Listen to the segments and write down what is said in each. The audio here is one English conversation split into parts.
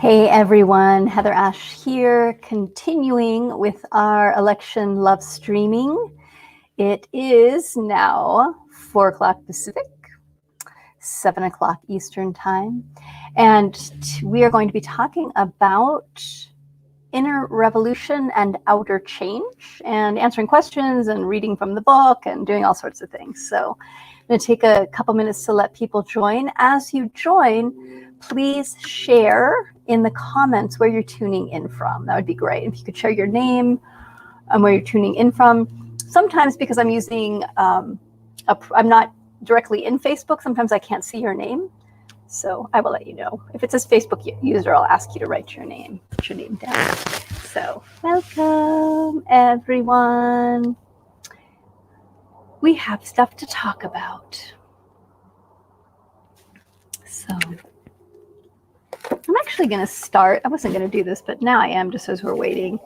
Hey everyone, HeatherAsh here, continuing with our election love streaming. It is now 4 o'clock Pacific, 7 o'clock Eastern time, and we are going to be talking about inner revolution and outer change, and answering questions and reading from the book and doing all sorts of things. So I'm going to take a couple minutes to let people join. As you join, please share in the comments where you're tuning in from. That would be great. If you could share your name and where you're tuning in from. Sometimes because I'm using, I'm not directly in Facebook, sometimes I can't see your name. So I will let you know. If it says Facebook user, I'll ask you to write your name, put your name down. So welcome everyone. We have stuff to talk about. So I'm actually going to start. I wasn't going to do this, but now I am, just as we're waiting,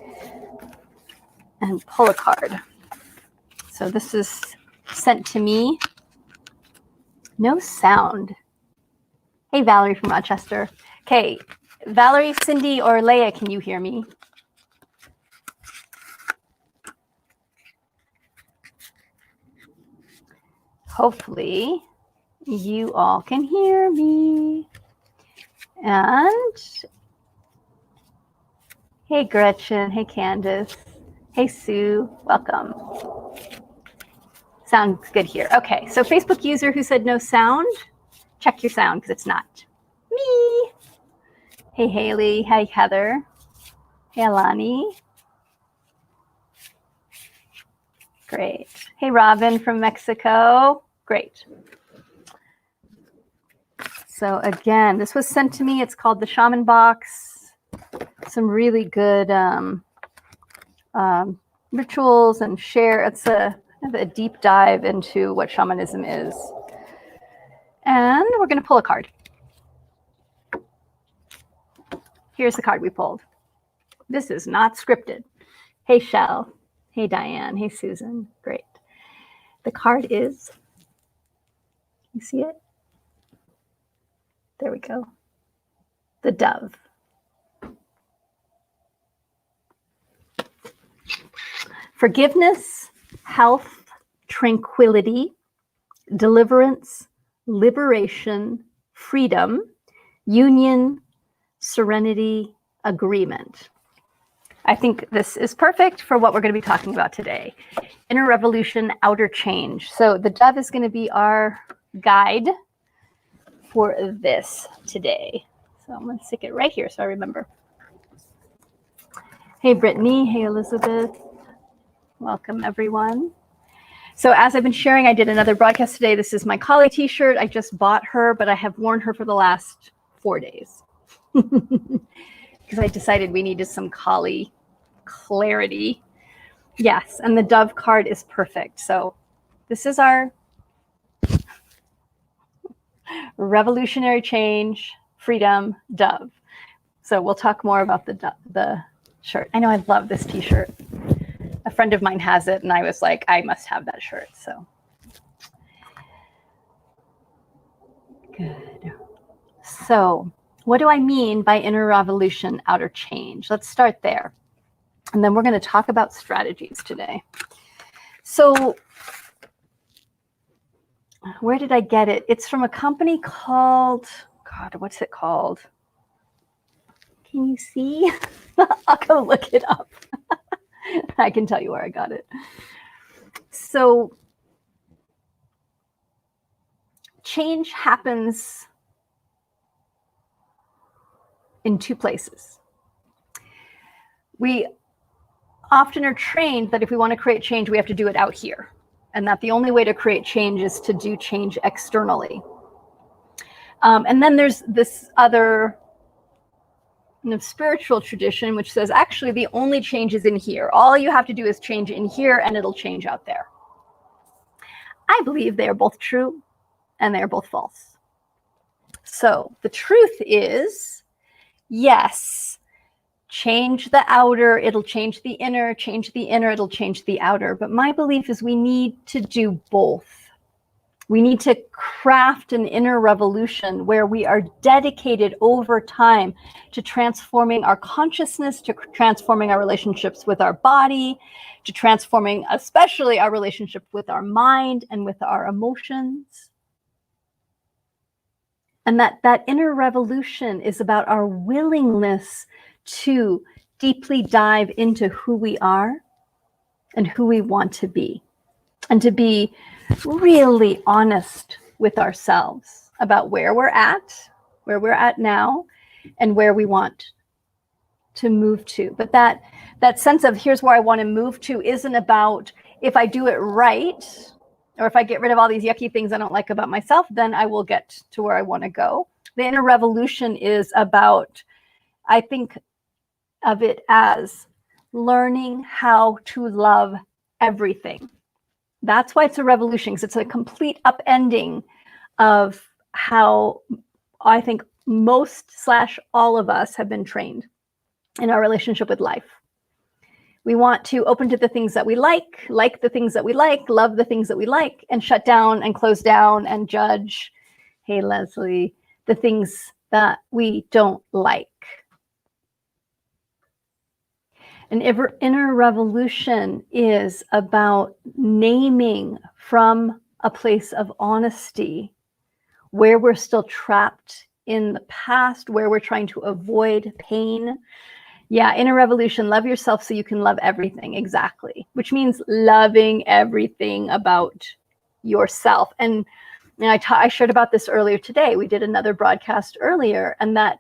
and pull a card. So this is sent to me. No sound. Hey, Valerie from Rochester. Okay, Valerie, Cindy, or Leah, can you hear me? Hopefully you all can hear me. And hey, Gretchen. Hey, Candace. Hey, Sue. Welcome. Sounds good here. Okay, so Facebook user who said no sound, check your sound because it's not me. Hey, Haley. Hey, Heather. Hey, Alani. Great. Hey, Robin from Mexico. Great. So again, this was sent to me. It's called the Shaman Box. Some really good rituals and share. It's a deep dive into what shamanism is. And we're going to pull a card. Here's the card we pulled. This is not scripted. Hey, Shell. Hey, Diane. Hey, Susan. Great. The card is, you see it? There we go. The dove. Forgiveness, health, tranquility, deliverance, liberation, freedom, union, serenity, agreement. I think this is perfect for what we're going to be talking about today. Inner revolution, outer change. So the dove is going to be our guide for this today. So I'm going to stick it right here so I remember. Hey, Brittany. Hey, Elizabeth. Welcome, everyone. So as I've been sharing, I did another broadcast today. This is my Kali t-shirt. I just bought her, but I have worn her for the last 4 days because I decided we needed some Kali clarity. Yes, and the dove card is perfect. So this is our revolutionary change, freedom, dove. So we'll talk more about the shirt. I know I love this t-shirt. A friend of mine has it, and I was like, I must have that shirt. So good. So what do I mean by inner revolution, outer change? Let's start there. And then we're going to talk about strategies today. So where did I get it? It's from a company called, God, what's it called? Can you see? I'll go look it up. I can tell you where I got it. So change happens in two places. We often are trained that if we want to create change, we have to do it out here, and that the only way to create change is to do change externally. And then there's this other spiritual tradition which says actually the only change is in here. All you have to do is change in here and it'll change out there. I believe they are both true and they are both false. So the truth is, yes, change the outer, it'll change the inner, change the inner, it'll change the outer. But my belief is we need to do both. We need to craft an inner revolution where we are dedicated over time to transforming our consciousness, to transforming our relationships with our body, to transforming especially our relationship with our mind and with our emotions. And that inner revolution is about our willingness to deeply dive into who we are and who we want to be, and to be really honest with ourselves about where we're at now, and where we want to move to. But that sense of here's where I want to move to isn't about if I do it right, or if I get rid of all these yucky things I don't like about myself, then I will get to where I want to go. The inner revolution is about, I think of it as learning how to love everything. That's why it's a revolution, because it's a complete upending of how I think most / all of us have been trained in our relationship with life. We want to open to the things that we like the things that we like, love the things that we like, and shut down and close down and judge, hey, Leslie, the things that we don't like. An inner revolution is about naming from a place of honesty where we're still trapped in the past, where we're trying to avoid pain. Yeah, inner revolution, love yourself so you can love everything. Exactly. Which means loving everything about yourself. And I shared about this earlier today. We did another broadcast earlier, and that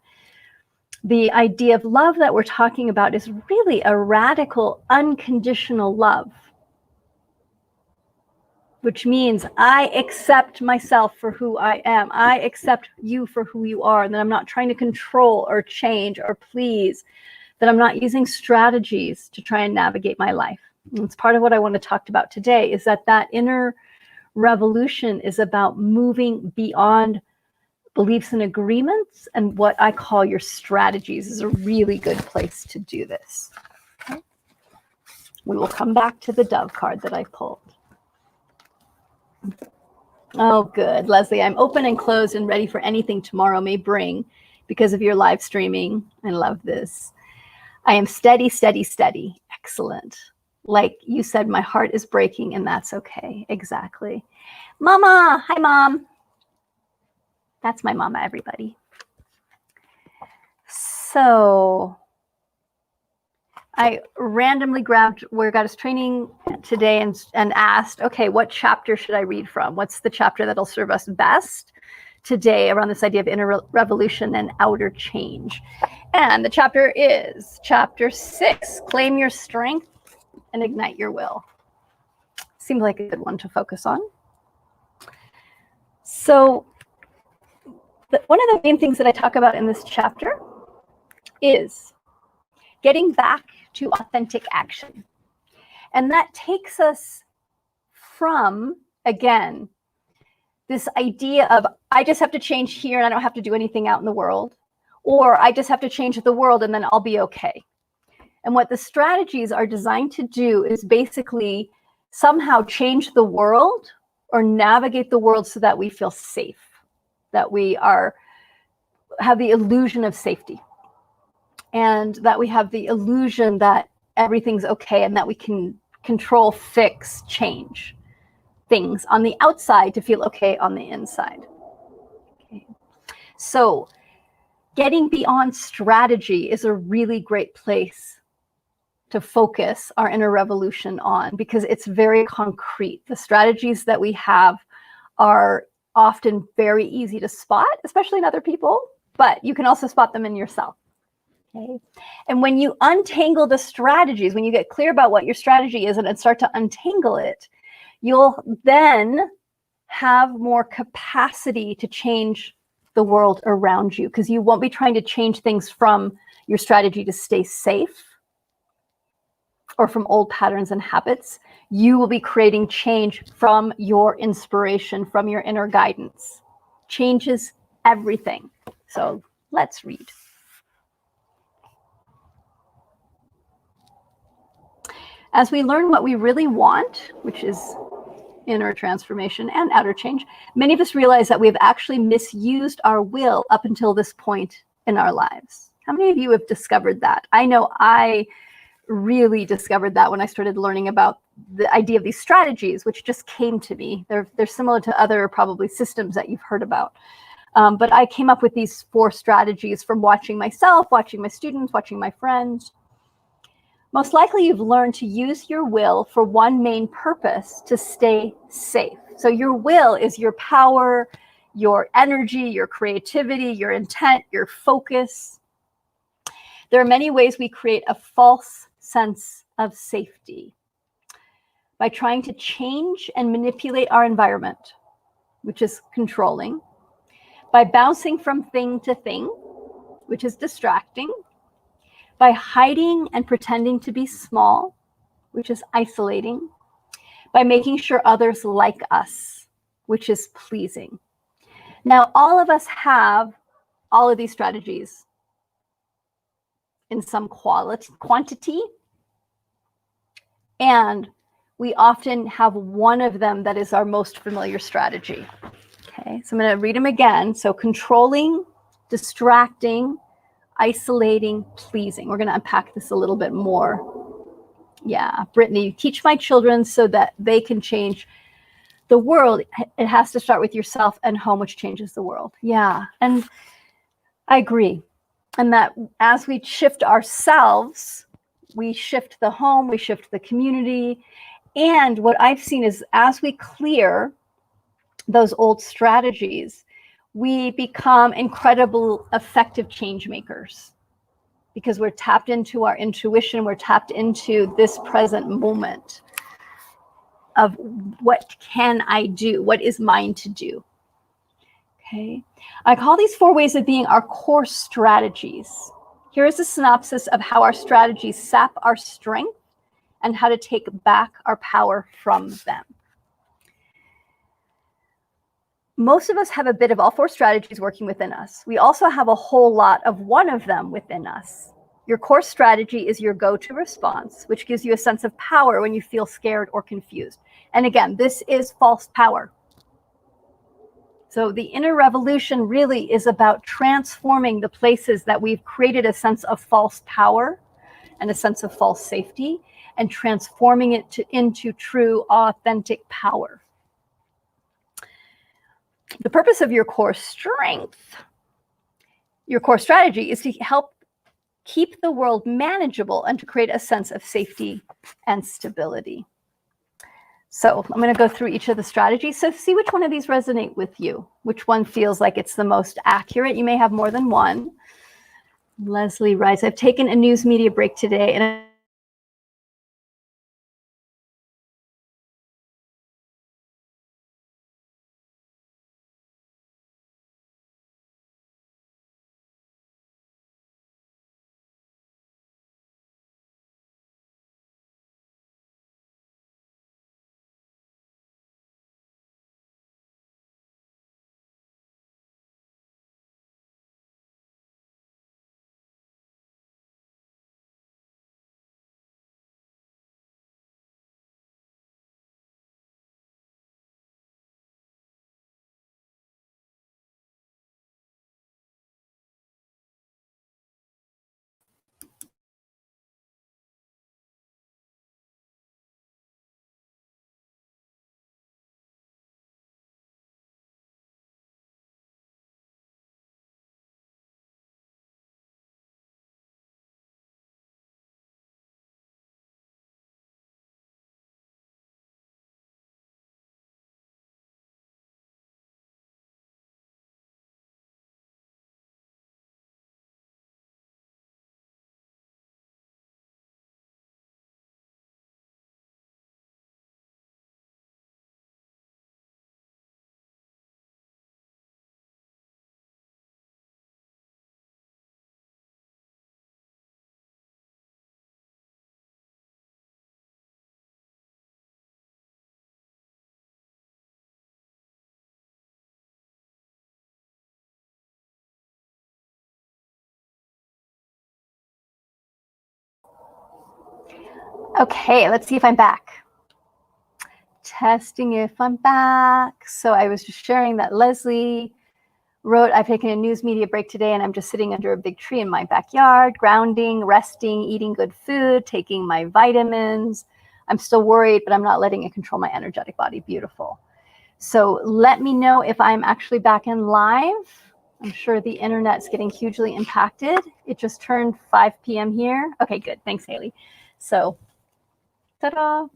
the idea of love that we're talking about is really a radical, unconditional love, which means I accept myself for who I am. I accept you for who you are, and that I'm not trying to control or change or please, that I'm not using strategies to try and navigate my life. And it's part of what I want to talk about today, is that inner revolution is about moving beyond beliefs and agreements, and what I call your strategies is a really good place to do this. Okay. We will come back to the Dove card that I pulled. Oh, good. Leslie, I'm open and closed and ready for anything tomorrow may bring because of your live streaming. I love this. I am steady, steady, steady. Excellent. Like you said, my heart is breaking, and that's okay. Exactly. Mama. Hi, Mom. That's my mama, everybody. So I randomly grabbed Where God is Training today and asked, okay, what chapter should I read from? What's the chapter that'll serve us best today around this idea of inner revolution and outer change? And the chapter is chapter 6, Claim Your Strength and Ignite Your Will. Seems like a good one to focus on. So one of the main things that I talk about in this chapter is getting back to authentic action. And that takes us from, again, this idea of I just have to change here and I don't have to do anything out in the world, or I just have to change the world and then I'll be okay. And what the strategies are designed to do is basically somehow change the world or navigate the world so that we feel safe, that we have the illusion of safety, and that we have the illusion that everything's okay and that we can control, fix, change things on the outside to feel okay on the inside. Okay. So getting beyond strategy is a really great place to focus our inner revolution on, because it's very concrete. The strategies that we have are often very easy to spot, especially in other people, but you can also spot them in yourself. Okay. And when you untangle the strategies, when you get clear about what your strategy is and start to untangle it, you'll then have more capacity to change the world around you, because you won't be trying to change things from your strategy to stay safe or from old patterns and habits. You will be creating change from your inspiration, from your inner guidance. Changes everything. So let's read. As we learn what we really want, which is inner transformation and outer change, many of us realize that we've actually misused our will up until this point in our lives. How many of you have discovered that? I know I really discovered that when I started learning about the idea of these strategies, which just came to me. They're similar to other probably systems that you've heard about. But I came up with these 4 strategies from watching myself, watching my students, watching my friends. Most likely you've learned to use your will for one main purpose: to stay safe. So your will is your power, your energy, your creativity, your intent, your focus. There are many ways we create a false sense of safety by trying to change and manipulate our environment, which is controlling, by bouncing from thing to thing, which is distracting, by hiding and pretending to be small, which is isolating, by making sure others like us, which is pleasing. Now, all of us have all of these strategies in some quantity, and we often have one of them that is our most familiar strategy. Okay, so I'm going to read them again. So controlling, distracting, isolating, pleasing. We're going to unpack this a little bit more. Yeah, Brittany, teach my children so that they can change the world. It has to start with yourself and home, which changes the world. Yeah, and I agree. And that as we shift ourselves, we shift the home, we shift the community. And what I've seen is as we clear those old strategies, we become incredible, effective change makers because we're tapped into our intuition, we're tapped into this present moment of what can I do? What is mine to do? Okay. I call these 4 ways of being our core strategies. Here is a synopsis of how our strategies sap our strength and how to take back our power from them. Most of us have a bit of all 4 strategies working within us. We also have a whole lot of one of them within us. Your core strategy is your go-to response, which gives you a sense of power when you feel scared or confused. And again, this is false power. So the inner revolution really is about transforming the places that we've created a sense of false power and a sense of false safety, and transforming it into true, authentic power. The purpose of your core strength, your core strategy, is to help keep the world manageable and to create a sense of safety and stability. So I'm going to go through each of the strategies. So see which one of these resonate with you, which one feels like it's the most accurate. You may have more than one. Leslie writes, I've taken a news media break today and okay, let's see if I'm back. testing if I'm back. So I was just sharing that Leslie wrote, I've taken a news media break today and I'm just sitting under a big tree in my backyard, grounding, resting, eating good food, taking my vitamins. I'm still worried, but I'm not letting it control my energetic body. Beautiful. So let me know if I'm actually back in live. I'm sure the internet's getting hugely impacted. It just turned 5 p.m. here. Okay, good. Thanks, Haley. So, ta-da.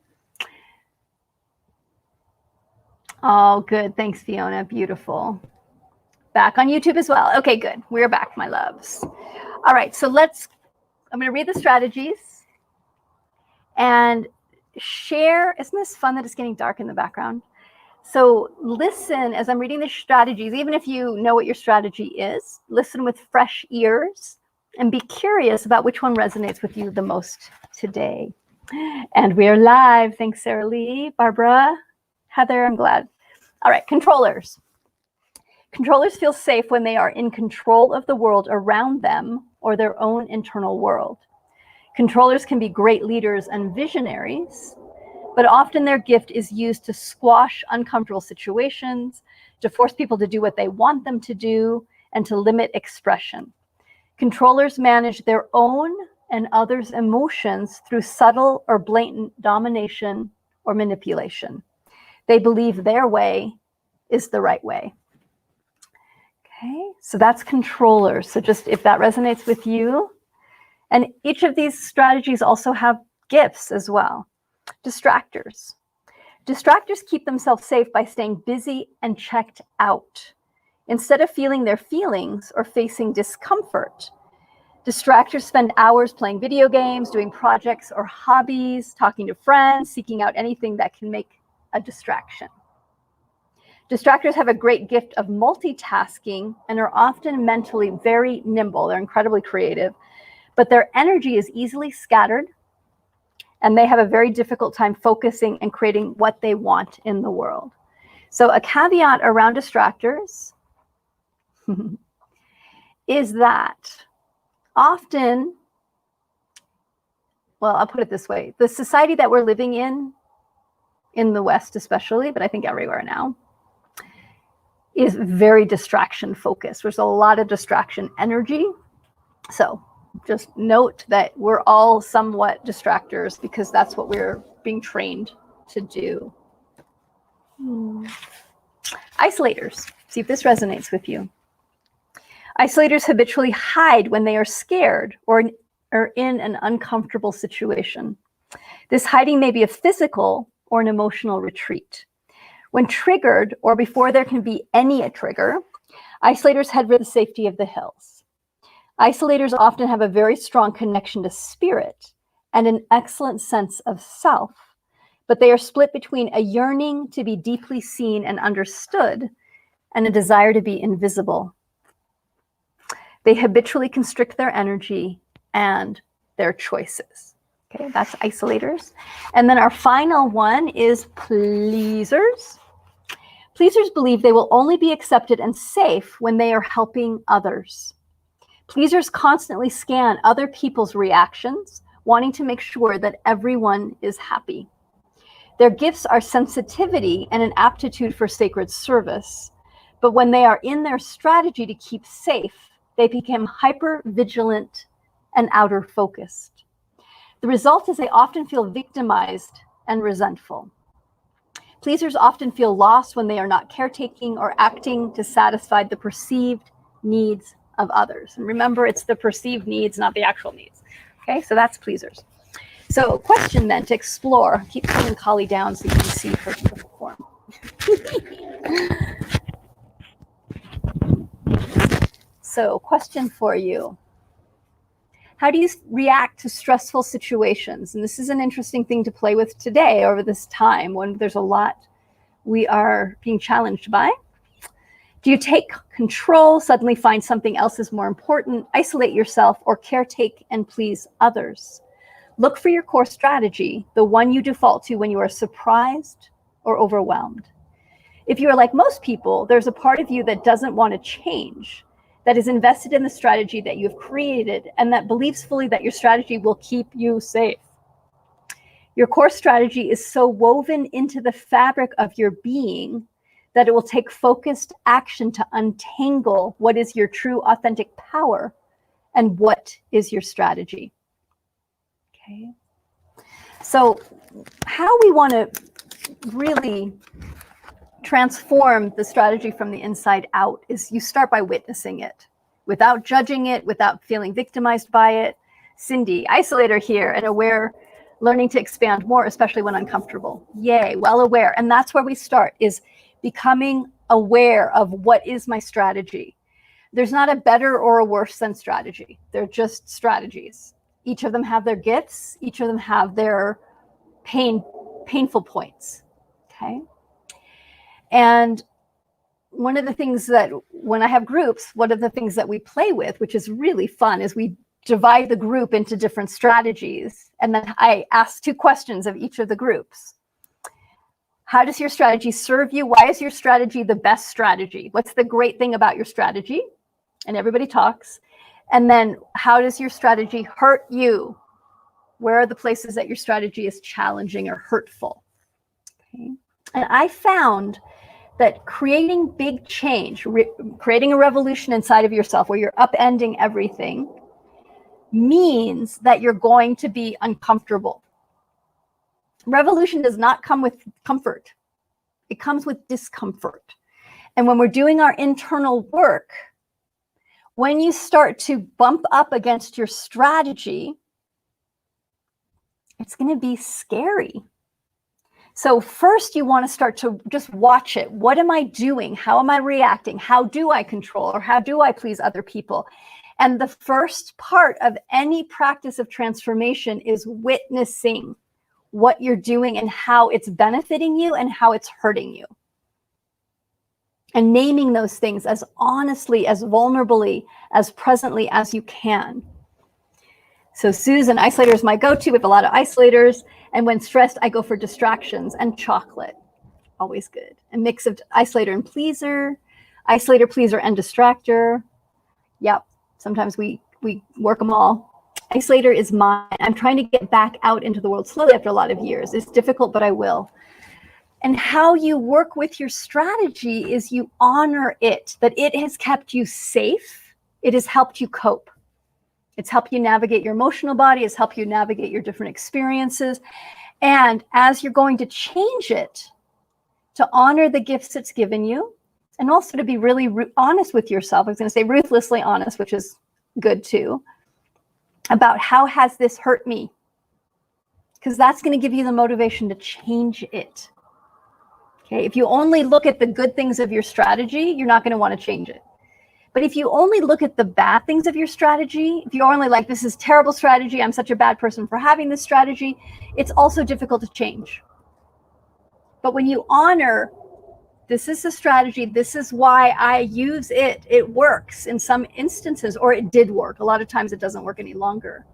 Oh, good. Thanks, Fiona. Beautiful. Back on YouTube as well. Okay, good. We're back, my loves. All right, so I'm going to read the strategies and share. Isn't this fun that it's getting dark in the background? So listen as I'm reading the strategies, even if you know what your strategy is, listen with fresh ears and be curious about which one resonates with you the most today. And we are live. Thanks, Sarah Lee, Barbara, Heather, I'm glad. All right, controllers. Controllers feel safe when they are in control of the world around them or their own internal world. Controllers can be great leaders and visionaries, but often their gift is used to squash uncomfortable situations, to force people to do what they want them to do, and to limit expression. Controllers manage their own and others' emotions through subtle or blatant domination or manipulation. They believe their way is the right way. Okay, so that's controllers. So just if that resonates with you, and each of these strategies also have gifts as well. Distractors. Distractors keep themselves safe by staying busy and checked out. Instead of feeling their feelings or facing discomfort, distractors spend hours playing video games, doing projects or hobbies, talking to friends, seeking out anything that can make a distraction. Distractors have a great gift of multitasking and are often mentally very nimble. They're incredibly creative, but their energy is easily scattered, and they have a very difficult time focusing and creating what they want in the world. So a caveat around distractors is that often, well, I'll put it this way. The society that we're living in the West especially, but I think everywhere now, is very distraction focused. There's a lot of distraction energy. So just note that we're all somewhat distractors because that's what we're being trained to do. Isolators. See if this resonates with you. Isolators habitually hide when they are scared or are in an uncomfortable situation. This hiding may be a physical or an emotional retreat. When triggered, or before there can be any trigger, isolators head for the safety of the hills. Isolators often have a very strong connection to spirit and an excellent sense of self, but they are split between a yearning to be deeply seen and understood and a desire to be invisible. They habitually constrict their energy and their choices. Okay, that's isolators. And then our final one is pleasers. Pleasers believe they will only be accepted and safe when they are helping others. Pleasers constantly scan other people's reactions, wanting to make sure that everyone is happy. Their gifts are sensitivity and an aptitude for sacred service. But when they are in their strategy to keep safe, they become hyper-vigilant and outer focused. The result is they often feel victimized and resentful. Pleasers often feel lost when they are not caretaking or acting to satisfy the perceived needs of others. And remember, it's the perceived needs, not the actual needs. Okay, so that's pleasers. So question then to explore. Keep pulling Kali down so you can see her form. So question for you. How do you react to stressful situations? And this is an interesting thing to play with today over this time when there's a lot we are being challenged by. Do you take control, suddenly find something else is more important, isolate yourself, or caretake and please others? Look for your core strategy, the one you default to when you are surprised or overwhelmed. If you are like most people, there's a part of you that doesn't want to change, that is invested in the strategy that you've created and that believes fully that your strategy will keep you safe. Your core strategy is so woven into the fabric of your being that it will take focused action to untangle what is your true authentic power and what is your strategy. Okay. So how we want to really transform the strategy from the inside out is you start by witnessing it without judging it, without feeling victimized by it. Cindy, isolator here and aware, learning to expand more, especially when uncomfortable. Yay, well aware. And that's where we start, is becoming aware of what is my strategy. There's not a better or a worse than strategy. They're just strategies. Each of them have their gifts. Each of them have their painful points. Okay. And one of the things that when I have groups, one of the things that we play with, which is really fun, is we divide the group into different strategies. And then I ask 2 questions of each of the groups. How does your strategy serve you? Why is your strategy the best strategy? What's the great thing about your strategy? And everybody talks. And then how does your strategy hurt you? Where are the places that your strategy is challenging or hurtful? Okay. And I found that creating big change, creating a revolution inside of yourself where you're upending everything, means that you're going to be uncomfortable. Revolution does not come with comfort. It comes with discomfort. And when we're doing our internal work, when you start to bump up against your strategy, it's going to be scary. So first you want to start to just watch it. What am I doing? How am I reacting? How do I control, or how do I please other people? And the first part of any practice of transformation is witnessing what you're doing and how it's benefiting you and how it's hurting you. And naming those things as honestly, as vulnerably, as presently as you can. So Susan, isolator is my go-to. We have a lot of isolators. And when stressed, I go for distractions and chocolate. Always good. A mix of isolator and pleaser, isolator, pleaser, and distractor. Yep. Sometimes we work them all. Isolator is mine. I'm trying to get back out into the world slowly after a lot of years. It's difficult, but I will. And how you work with your strategy is you honor it, that it has kept you safe. It has helped you cope. It's helped you navigate your emotional body. It's helped you navigate your different experiences. And as you're going to change it, to honor the gifts it's given you, and also to be really honest with yourself. I was going to say ruthlessly honest, which is good too, about how has this hurt me? Because that's going to give you the motivation to change it. Okay, if you only look at the good things of your strategy, you're not going to want to change it. But if you only look at the bad things of your strategy, if you're only like, this is terrible strategy, I'm such a bad person for having this strategy, it's also difficult to change. But when you honor, this is the strategy, this is why I use it, it works in some instances, or it did work. A lot of times it doesn't work any longer.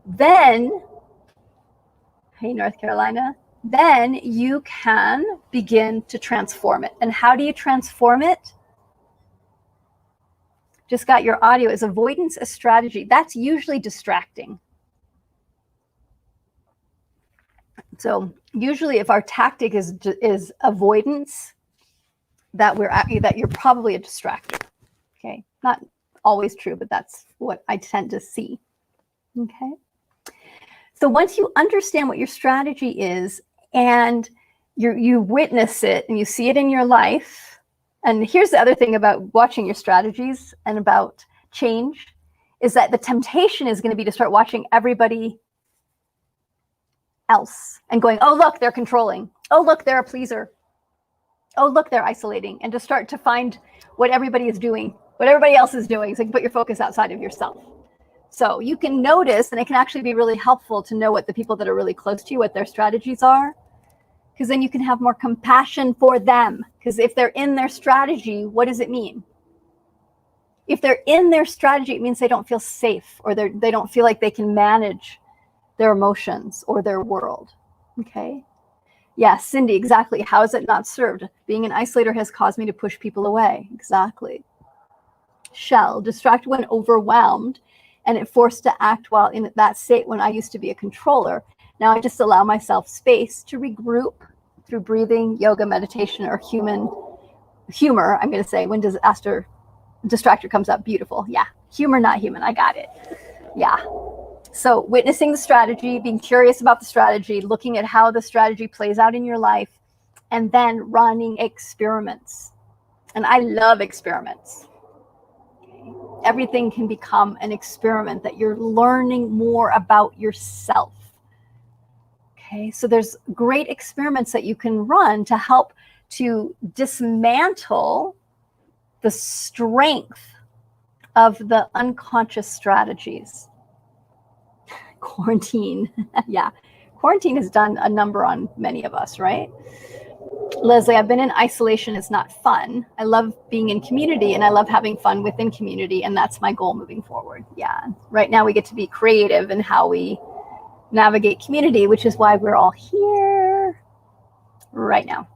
Then, hey, North Carolina, then you can begin to transform it. And how do you transform it? Just got your audio. Is avoidance a strategy? That's usually distracting. So usually if our tactic is avoidance, that you're probably a distractor. Okay, not always true, but that's what I tend to see. Okay. So once you understand what your strategy is and you witness it and you see it in your life. And here's the other thing about watching your strategies and about change, is that the temptation is going to be to start watching everybody else and going, oh, look, they're controlling. Oh, look, they're a pleaser. Oh, look, they're isolating. And to start to find what everybody is doing, what everybody else is doing, so you can put your focus outside of yourself. So you can notice, and it can actually be really helpful to know what the people that are really close to you, what their strategies are. Because then you can have more compassion for them. Because if they're in their strategy, what does it mean? If they're in their strategy, it means they don't feel safe, or they don't feel like they can manage their emotions or their world. Okay? Yeah, Cindy, exactly. How is it not served? Being an isolator has caused me to push people away. Exactly. Shell, distracted when overwhelmed, and it forced to act while in that state when I used to be a controller. Now I just allow myself space to regroup through breathing, yoga, meditation, or humor. I'm going to say when distractor comes up, beautiful. Yeah, humor, not human. I got it. Yeah. So witnessing the strategy, being curious about the strategy, looking at how the strategy plays out in your life, and then running experiments. And I love experiments. Everything can become an experiment that you're learning more about yourself. Okay, so there's great experiments that you can run to help to dismantle the strength of the unconscious strategies. Quarantine. Yeah, quarantine has done a number on many of us, right? Leslie, I've been in isolation. It's not fun. I love being in community and I love having fun within community. And that's my goal moving forward. Yeah. Right now we get to be creative in how we navigate community, which is why we're all here right now.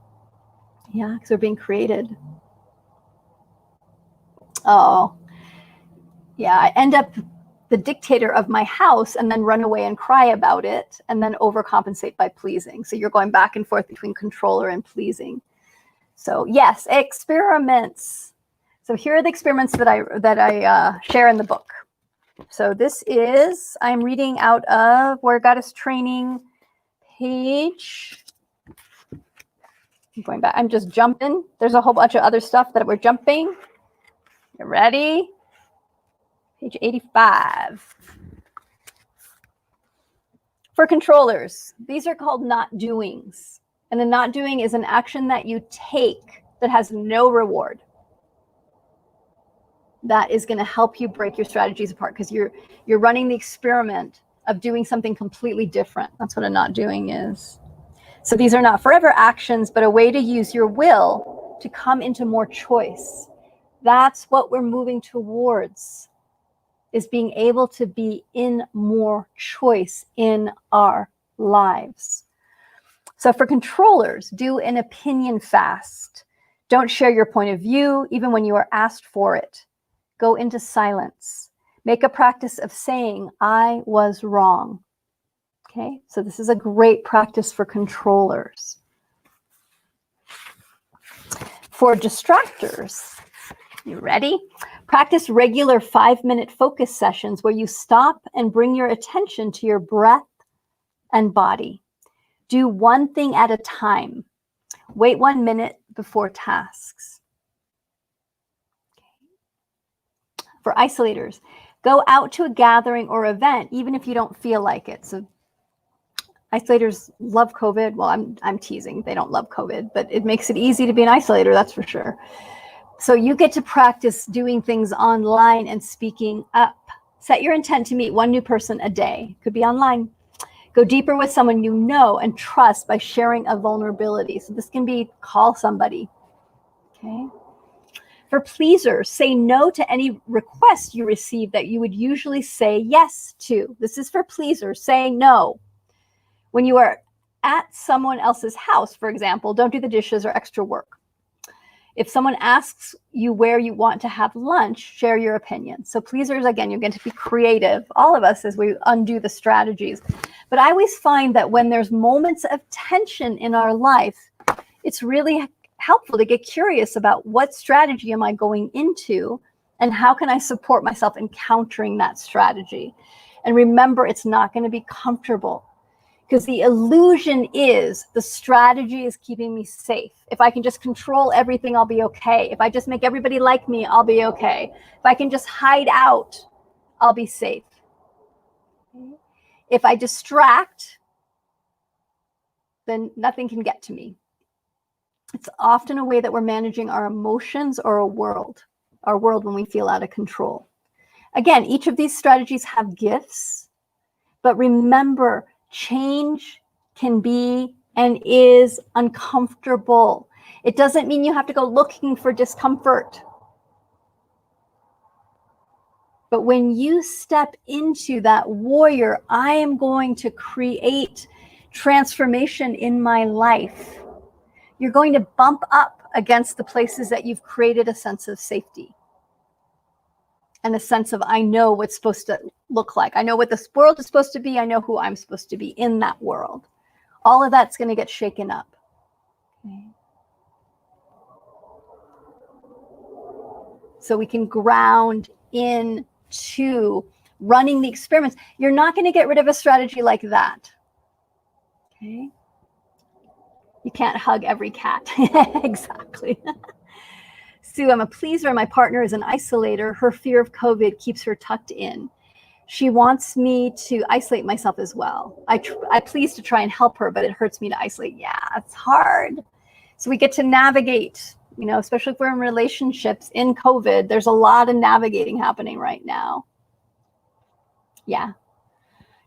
Yeah, because we're being created. Oh, yeah. I end up the dictator of my house and then run away and cry about it and then overcompensate by pleasing. So you're going back and forth between controller and pleasing. So yes, experiments. So here are the experiments that I share in the book. So this is, I'm reading out of Warrior Goddess Training page. I'm going back. I'm just jumping. There's a whole bunch of other stuff that we're jumping. You ready? Page 85. For controllers, these are called not doings. And a not doing is an action that you take that has no reward. That is going to help you break your strategies apart because you're running the experiment of doing something completely different. That's what a not doing is. So these are not forever actions, but a way to use your will to come into more choice. That's what we're moving towards, is being able to be in more choice in our lives. So for controllers, do an opinion fast. Don't share your point of view, even when you are asked for it. Go into silence. Make a practice of saying, I was wrong. Okay, so this is a great practice for controllers. For distractors, you ready? Practice regular 5-minute focus sessions where you stop and bring your attention to your breath and body. Do one thing at a time. Wait 1 minute before tasks. Okay. For isolators, go out to a gathering or event, even if you don't feel like it. So isolators love COVID. Well, I'm teasing. They don't love COVID, but it makes it easy to be an isolator, that's for sure. So you get to practice doing things online and speaking up. Set your intent to meet one new person a day. Could be online. Go deeper with someone you know and trust by sharing a vulnerability. So this can be call somebody. Okay. For pleasers, say no to any request you receive that you would usually say yes to. This is for pleasers. Say no. When you are at someone else's house, for example, don't do the dishes or extra work. If someone asks you where you want to have lunch, share your opinion. So pleasers, again, you're going to be creative, all of us, as we undo the strategies. But I always find that when there's moments of tension in our life, it's really helpful to get curious about what strategy am I going into and how can I support myself in countering that strategy. And remember, it's not going to be comfortable. Because the illusion is the strategy is keeping me safe. If I can just control everything, I'll be okay. If I just make everybody like me, I'll be okay. If I can just hide out, I'll be safe. If I distract, then nothing can get to me. It's often a way that we're managing our emotions or our world when we feel out of control. Again, each of these strategies have gifts, but remember, change can be and is uncomfortable. It doesn't mean you have to go looking for discomfort. But when you step into that warrior, I am going to create transformation in my life, you're going to bump up against the places that you've created a sense of safety and a sense of, I know what's supposed to look like. I know what this world is supposed to be. I know who I'm supposed to be in that world. All of that's going to get shaken up. Okay. So we can ground into running the experiments. You're not going to get rid of a strategy like that. Okay. You can't hug every cat. Exactly. Sue, I'm a pleaser. My partner is an isolator. Her fear of COVID keeps her tucked in. She wants me to isolate myself as well. I please to try and help her, but it hurts me to isolate. Yeah, it's hard. So we get to navigate, you know, especially if we're in relationships in COVID. There's a lot of navigating happening right now. Yeah.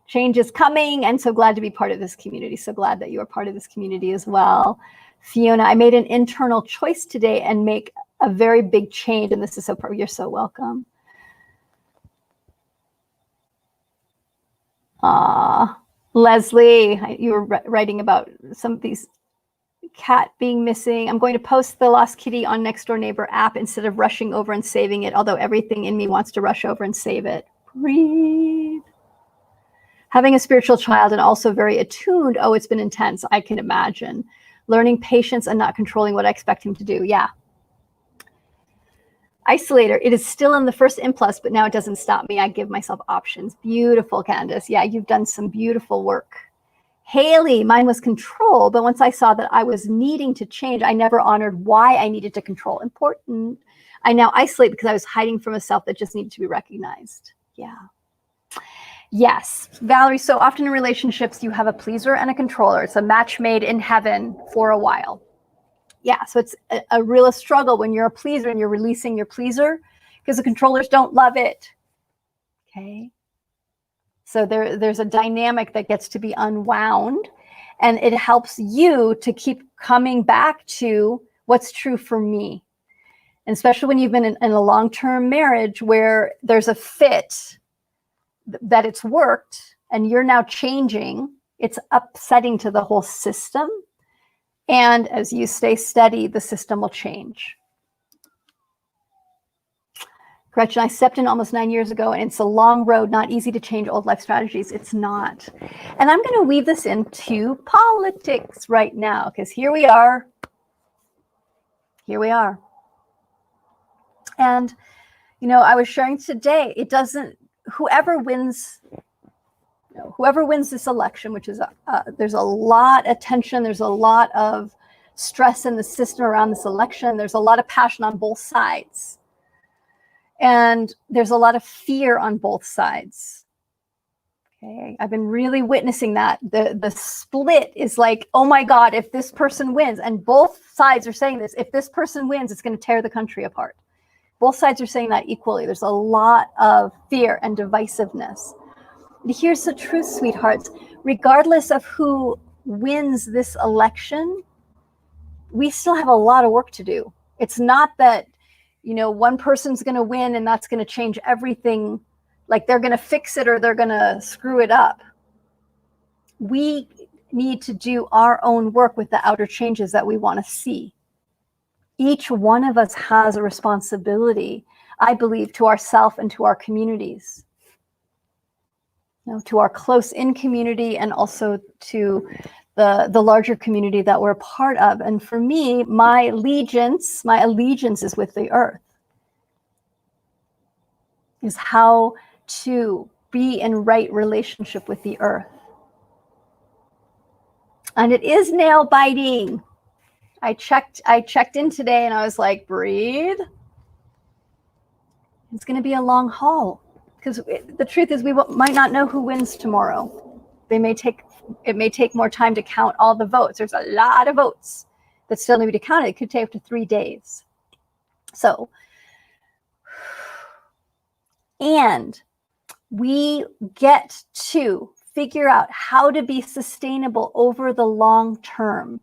Change is coming, and so glad to be part of this community. So glad that you are part of this community as well. Fiona, I made an internal choice today and make a very big change, and this is so, you're so welcome. Leslie, you were writing about some of these cat being missing. I'm going to post the Lost Kitty on Next Door Neighbor app instead of rushing over and saving it, although everything in me wants to rush over and save it. Breathe. Having a spiritual child and also very attuned. Oh, it's been intense. I can imagine. Learning patience and not controlling what I expect him to do. Yeah. Isolator. It is still in the first impulse, but now it doesn't stop me. I give myself options. Beautiful, Candace. Yeah, you've done some beautiful work. Haley, mine was control, but once I saw that I was needing to change, I never honored why I needed to control. Important. I now isolate because I was hiding from a self that just needed to be recognized. Yeah. Yes, Valerie, so often in relationships, you have a pleaser and a controller. It's a match made in heaven for a while. Yeah, so it's a real struggle when you're a pleaser and you're releasing your pleaser because the controllers don't love it. Okay. So there's a dynamic that gets to be unwound, and it helps you to keep coming back to what's true for me. And especially when you've been in a long-term marriage where there's a fit that it's worked and you're now changing, it's upsetting to the whole system. And as you stay steady, the system will change. Gretchen, I stepped in almost 9 years ago, and it's a long road, not easy to change old life strategies. It's not. And I'm going to weave this into politics right now, because here we are. Here we are. And, you know, I was sharing today, it doesn't, whoever wins this election, which is, there's a lot of tension, there's a lot of stress in the system around this election, there's a lot of passion on both sides. And there's a lot of fear on both sides. Okay, I've been really witnessing that. The split is like, oh my God, if this person wins, and both sides are saying this, if this person wins, it's going to tear the country apart. Both sides are saying that equally. There's a lot of fear and divisiveness. Here's the truth, sweethearts. Regardless of who wins this election, we still have a lot of work to do. It's not that, you know, one person's going to win and that's going to change everything, like they're going to fix it or they're going to screw it up. We need to do our own work with the outer changes that we want to see. Each one of us has a responsibility, I believe, to ourselves and to our communities. You know, to our close-in community and also to the larger community that we're a part of. And for me, my allegiance is with the earth, is how to be in right relationship with the earth. And it is nail biting. I checked in today and I was like, breathe. It's going to be a long haul, because the truth is we might not know who wins tomorrow. It may take more time to count all the votes. There's a lot of votes that still need to be counted. It could take up to 3 days. So, and we get to figure out how to be sustainable over the long term.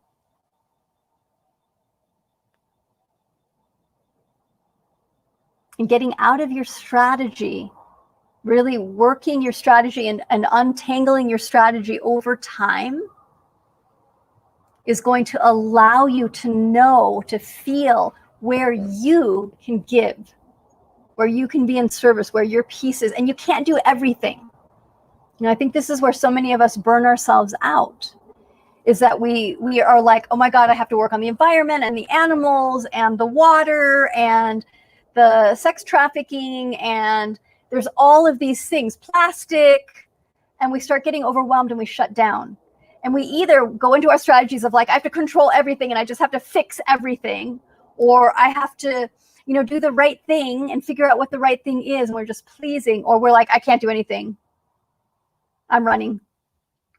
And getting out of your strategy, really working your strategy and untangling your strategy over time is going to allow you to know, to feel where you can give, where you can be in service, where your piece is, and you can't do everything. You know, I think this is where so many of us burn ourselves out, is that we are like, oh my God, I have to work on the environment and the animals and the water and the sex trafficking, and there's all of these things, plastic, and we start getting overwhelmed and we shut down. And we either go into our strategies of like, I have to control everything and I just have to fix everything, or I have to, you know, do the right thing and figure out what the right thing is, and we're just pleasing, or we're like, I can't do anything. I'm running,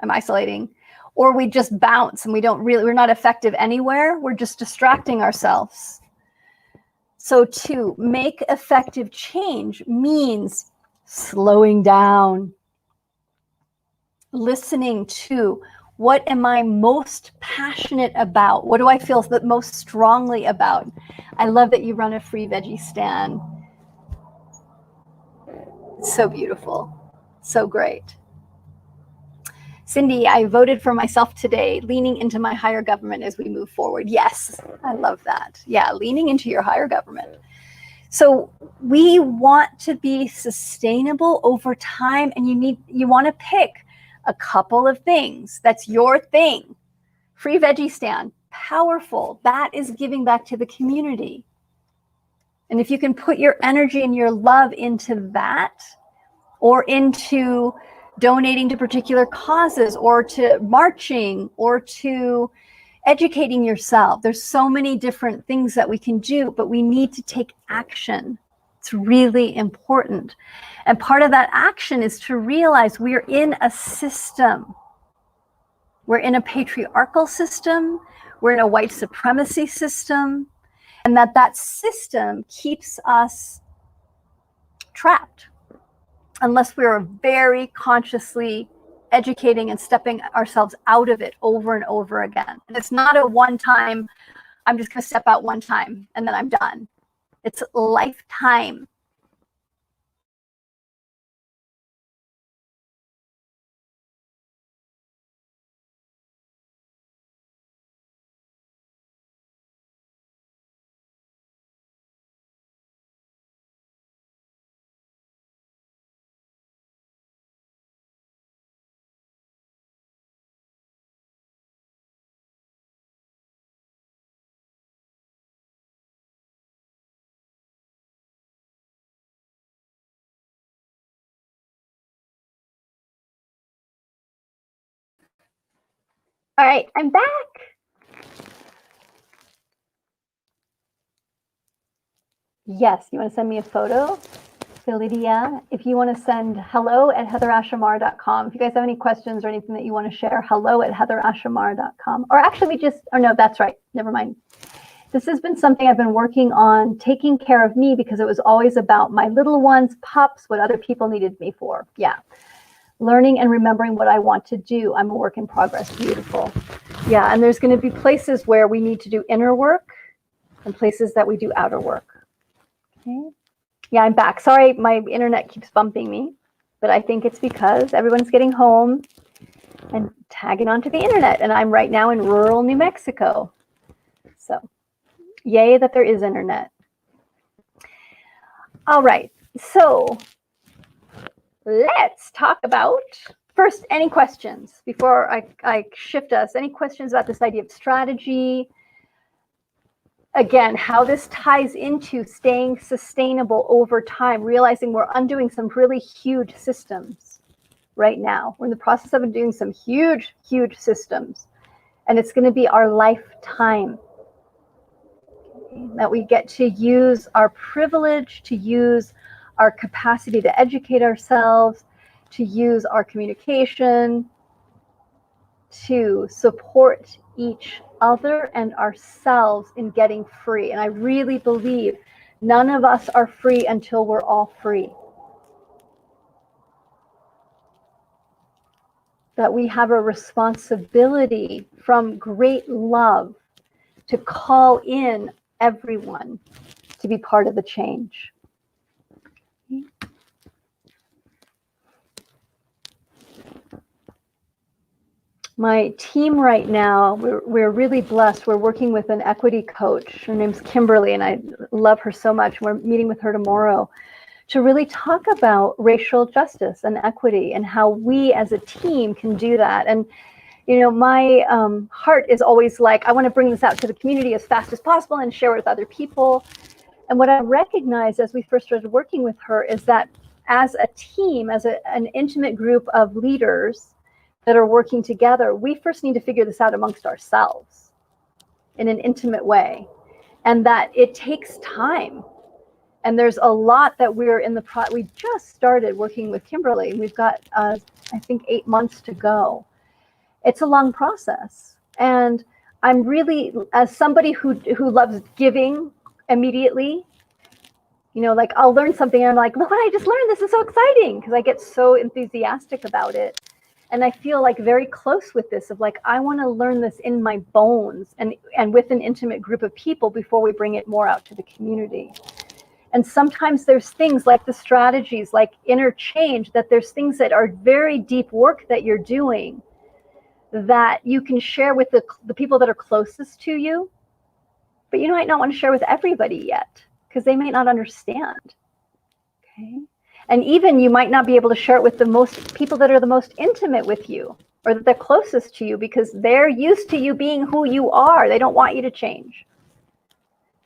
I'm isolating, or we just bounce and we're not effective anywhere. We're just distracting ourselves. So to make effective change means slowing down, listening to, what am I most passionate about? What do I feel the most strongly about? I love that you run a free veggie stand. It's so beautiful, so great. Cindy, I voted for myself today, leaning into my higher government as we move forward. Yes, I love that. Yeah, leaning into your higher government. So we want to be sustainable over time, and you want to pick a couple of things. That's your thing. Free veggie stand, powerful. That is giving back to the community. And if you can put your energy and your love into that, or into donating to particular causes, or to marching, or to educating yourself. There's so many different things that we can do, but we need to take action. It's really important. And part of that action is to realize we're in a system. We're in a patriarchal system. We're in a white supremacy system. And that system keeps us trapped, unless we're very consciously educating and stepping ourselves out of it over and over again. And it's not a one-time, I'm just going to step out one time and then I'm done. It's lifetime. All right, I'm back. Yes, you want to send me a photo? Lydia, if you want to send hello@heatherashamar.com. If you guys have any questions or anything that you want to share, hello@heatherashamar.com. Or actually no, that's right. Never mind. This has been something I've been working on, taking care of me, because it was always about my little ones, pups, what other people needed me for. Yeah. Learning and remembering what I want to do. I'm a work in progress. Beautiful. Yeah. And there's going to be places where we need to do inner work and places that we do outer work. Okay. Yeah, I'm back. Sorry, my internet keeps bumping me, but I think it's because everyone's getting home and tagging onto the internet. And I'm right now in rural New Mexico. So yay that there is internet. All right. So let's talk about, first, any questions before I shift us? Any questions about this idea of strategy? Again, how this ties into staying sustainable over time, realizing we're undoing some really huge systems right now. We're in the process of undoing some huge, huge systems. And it's going to be our lifetime that we get to use our privilege, to use our capacity to educate ourselves, to use our communication, to support each other and ourselves in getting free. And I really believe none of us are free until we're all free. That we have a responsibility from great love to call in everyone to be part of the change. My team right now, we're really blessed. We're working with an equity coach. Her name's Kimberly, and I love her so much. We're meeting with her tomorrow. to really talk about racial justice and equity and how we as a team can do that. And you know, my heart is always like, I want to bring this out to the community as fast as possible and share it with other people. And what I recognized as we first started working with her is that as a team, as an intimate group of leaders that are working together, we first need to figure this out amongst ourselves in an intimate way. And that it takes time. And there's a lot that we're in the we just started working with Kimberly. We've got, I think, 8 months to go. It's a long process. And I'm really, as somebody who loves giving immediately, you know, like I'll learn something and I'm like, look what I just learned. This is so exciting, because I get so enthusiastic about it. And I feel like very close with this of like, I want to learn this in my bones and with an intimate group of people before we bring it more out to the community. And sometimes there's things like the strategies, like interchange, that there's things that are very deep work that you're doing that you can share with the people that are closest to you, but you might not want to share with everybody yet because they might not understand. Okay. And even you might not be able to share it with the most people that are the most intimate with you or that they're closest to you, because they're used to you being who you are. They don't want you to change.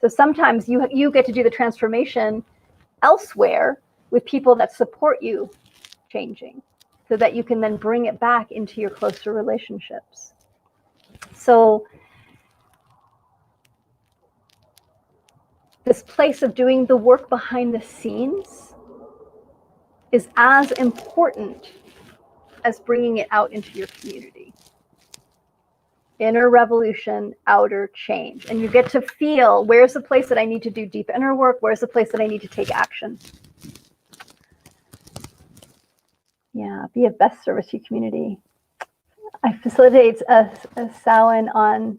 So sometimes you get to do the transformation elsewhere with people that support you changing, so that you can then bring it back into your closer relationships. So this place of doing the work behind the scenes is as important as bringing it out into your community. Inner revolution, outer change. And you get to feel, where's the place that I need to do deep inner work? Where's the place that I need to take action? Yeah, be of best service to your community. I facilitate a Samhain on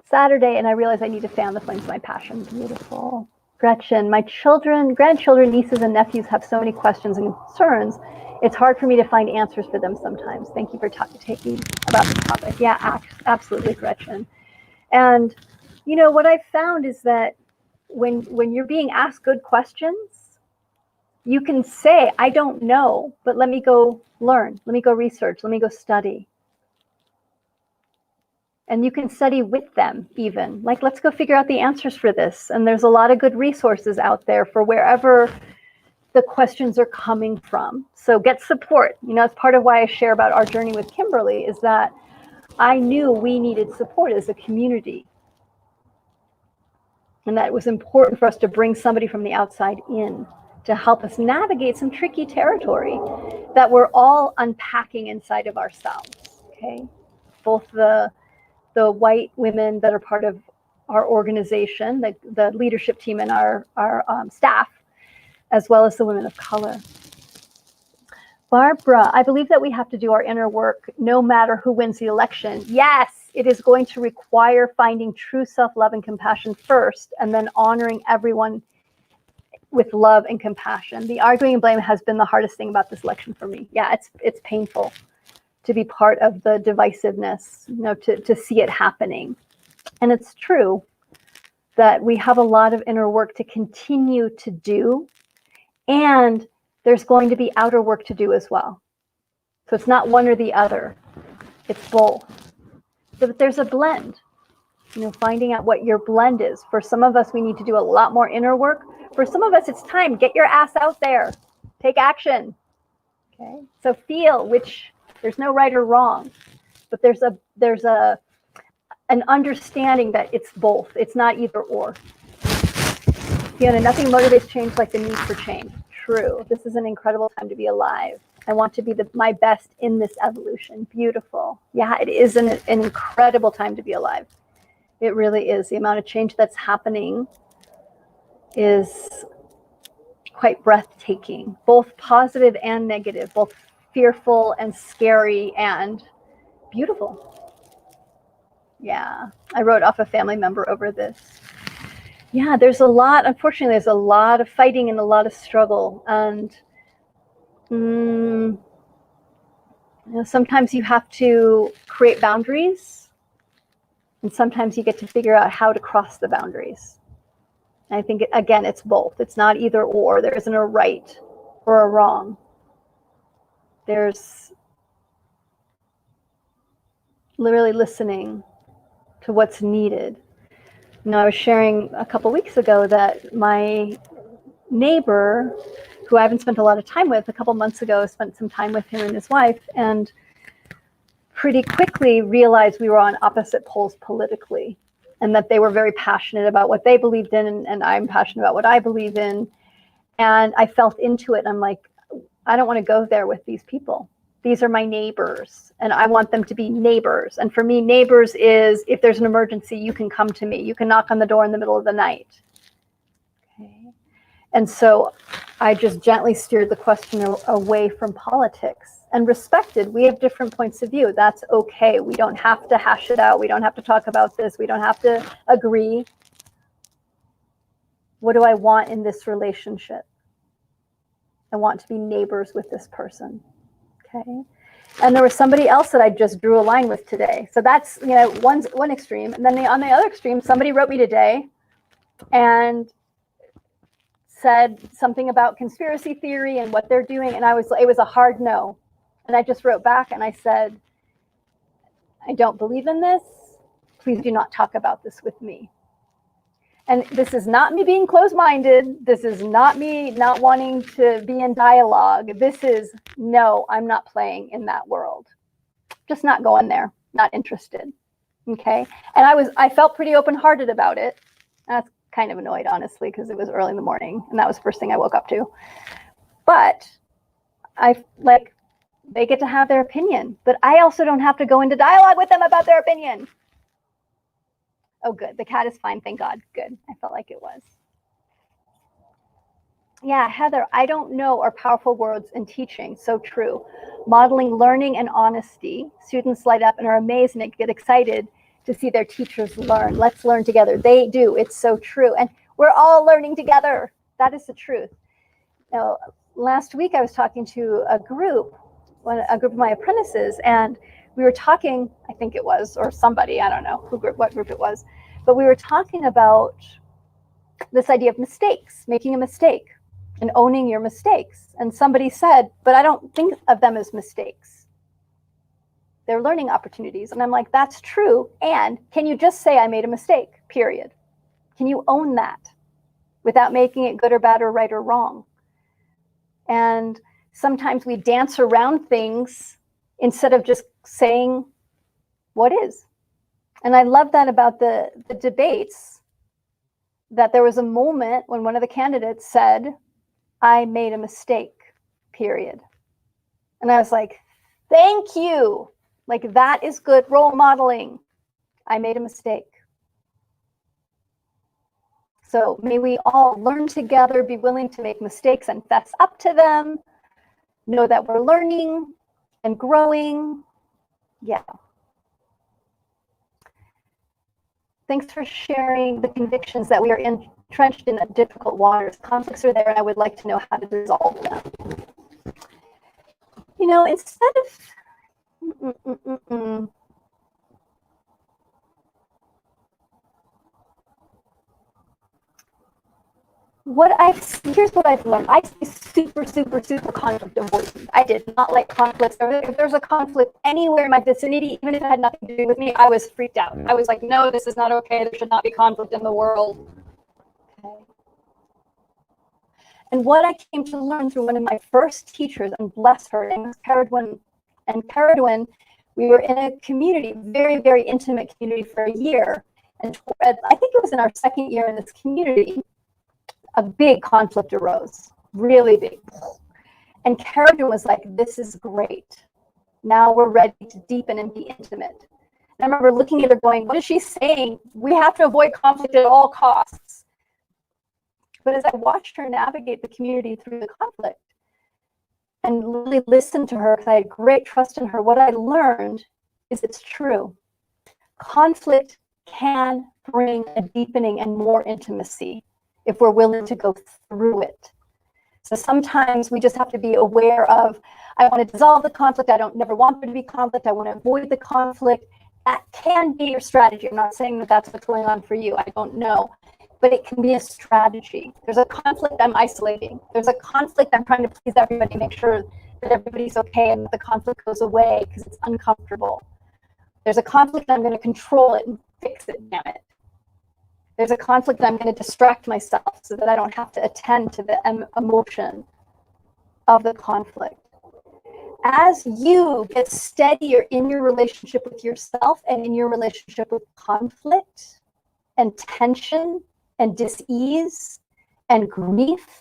Saturday, and I realized I need to fan the flames of my passion. Beautiful. Gretchen, my children, grandchildren, nieces, and nephews have so many questions and concerns. It's hard for me to find answers for them sometimes. Thank you for taking about the topic. Yeah, absolutely, Gretchen. And, you know, what I've found is that when you're being asked good questions, you can say, I don't know, but let me go learn. Let me go research. Let me go study. And you can study with them even. Like, let's go figure out the answers for this. And there's a lot of good resources out there for wherever the questions are coming from. So get support. You know, it's part of why I share about our journey with Kimberly, is that I knew we needed support as a community. And that it was important for us to bring somebody from the outside in to help us navigate some tricky territory that we're all unpacking inside of ourselves. Okay, both the white women that are part of our organization, the leadership team and our staff, as well as the women of color. Barbara, I believe that we have to do our inner work no matter who wins the election. Yes, it is going to require finding true self-love and compassion first, and then honoring everyone with love and compassion. The arguing and blame has been the hardest thing about this election for me. Yeah, it's painful to be part of the divisiveness, you know, to see it happening. And it's true that we have a lot of inner work to continue to do, and there's going to be outer work to do as well. So it's not one or the other, it's both. So that there's a blend, you know, finding out what your blend is. For some of us, we need to do a lot more inner work. For some of us, it's time, get your ass out there, take action. Okay, so feel which, there's no right or wrong, but there's an understanding that it's both. It's not either or. Fiona, nothing motivates change like the need for change. True. This is an incredible time to be alive. I want to be my best in this evolution. Beautiful. Yeah, it is an incredible time to be alive. It really is. The amount of change that's happening is quite breathtaking, both positive and negative, both fearful and scary and beautiful. Yeah, I wrote off a family member over this. Yeah, there's a lot, unfortunately, there's a lot of fighting and a lot of struggle. And you know, sometimes you have to create boundaries, and sometimes you get to figure out how to cross the boundaries. I think, again, it's both. It's not either or. There isn't a right or a wrong. There's literally listening to what's needed. You know, I was sharing a couple weeks ago that my neighbor, who I haven't spent a lot of time with, a couple months ago, spent some time with him and his wife, and pretty quickly realized we were on opposite poles politically, and that they were very passionate about what they believed in, and I'm passionate about what I believe in. And I felt into it. And I'm like, I don't want to go there with these people. These are my neighbors, and I want them to be neighbors. And for me, neighbors is, if there's an emergency, you can come to me. You can knock on the door in the middle of the night. Okay. And so I just gently steered the question away from politics and respected. We have different points of view. That's okay. We don't have to hash it out. We don't have to talk about this. We don't have to agree. What do I want in this relationship? I want to be neighbors with this person. Okay. And there was somebody else that I just drew a line with today. So that's, you know, one extreme. And then on the other extreme, somebody wrote me today and said something about conspiracy theory and what they're doing. And it was a hard no. And I just wrote back and I said, I don't believe in this. Please do not talk about this with me. And this is not me being closed-minded. This is not me not wanting to be in dialogue. This is, no, I'm not playing in that world. Just not going there, not interested. Okay. And I felt pretty open-hearted about it. I was kind of annoyed, honestly, because it was early in the morning and that was the first thing I woke up to. But they get to have their opinion, but I also don't have to go into dialogue with them about their opinion. Oh, good. The cat is fine. Thank God. Good. I felt like it was. Yeah, Heather, I don't know are powerful words in teaching. So true. Modeling learning and honesty. Students light up and are amazed and get excited to see their teachers learn. Let's learn together. They do. It's so true. And we're all learning together. That is the truth. Now, last week I was talking to a group of my apprentices, and we were talking, I think it was, or somebody, I don't know what group it was, but we were talking about this idea of mistakes, making a mistake and owning your mistakes. And somebody said, but I don't think of them as mistakes. They're learning opportunities. And I'm like, that's true. And can you just say I made a mistake, period? Can you own that without making it good or bad or right or wrong? And sometimes we dance around things instead of just saying what is. And I love that about the debates, that there was a moment when one of the candidates said, I made a mistake, period. And I was like, thank you. Like, that is good role modeling. I made a mistake. So may we all learn together, be willing to make mistakes and fess up to them, know that we're learning and growing. Yeah. Thanks for sharing the convictions that we are entrenched in difficult waters. Conflicts are there, and I would like to know how to resolve them. You know, instead of here's what I've learned. I say super conflict avoidant. I did not like conflicts. If there's a conflict anywhere in my vicinity, even if it had nothing to do with me, I was freaked out. I was like, no, this is not okay. There should not be conflict in the world. Okay. And what I came to learn through one of my first teachers, and bless her, and Caradwin, we were in a community, very intimate community for a year. And I think it was in our second year in this community, a big conflict arose, really big. And Caradwin was like, this is great. Now we're ready to deepen and be intimate. And I remember looking at her going, what is she saying? We have to avoid conflict at all costs. But as I watched her navigate the community through the conflict and really listened to her, because I had great trust in her, what I learned is it's true. Conflict can bring a deepening and more intimacy if we're willing to go through it. So sometimes we just have to be aware of, I want to dissolve the conflict. I don't never want there to be conflict. I want to avoid the conflict. That can be your strategy. I'm not saying that that's what's going on for you. I don't know. but it can be a strategy. There's a conflict I'm isolating. There's a conflict I'm trying to please everybody, make sure that everybody's okay and that the conflict goes away because it's uncomfortable. There's a conflict I'm going to control it and fix it, damn it. There's a conflict I'm going to distract myself so that I don't have to attend to the emotion of the conflict. As you get steadier in your relationship with yourself and in your relationship with conflict and tension and dis-ease and grief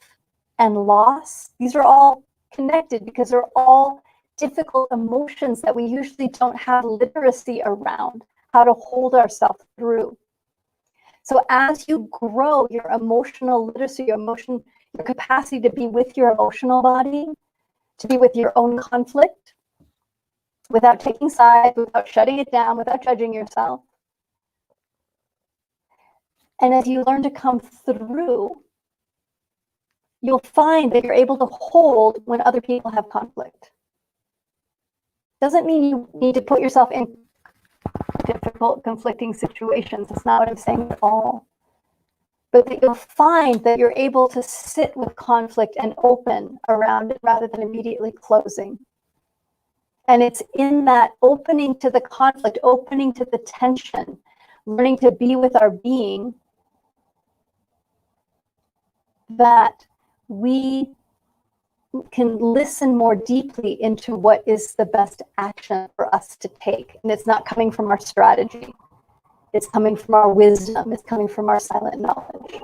and loss, these are all connected because they're all difficult emotions that we usually don't have literacy around how to hold ourselves through. So as you grow your emotional literacy, your capacity to be with your emotional body, to be with your own conflict, without taking sides, without shutting it down, without judging yourself. And as you learn to come through, you'll find that you're able to hold when other people have conflict. Doesn't mean you need to put yourself in difficult, conflicting situations. That's not what I'm saying at all. But that you'll find that you're able to sit with conflict and open around it rather than immediately closing. And it's in that opening to the conflict, opening to the tension, learning to be with our being, that we can listen more deeply into what is the best action for us to take. And it's not coming from our strategy. It's coming from our wisdom. It's coming from our silent knowledge.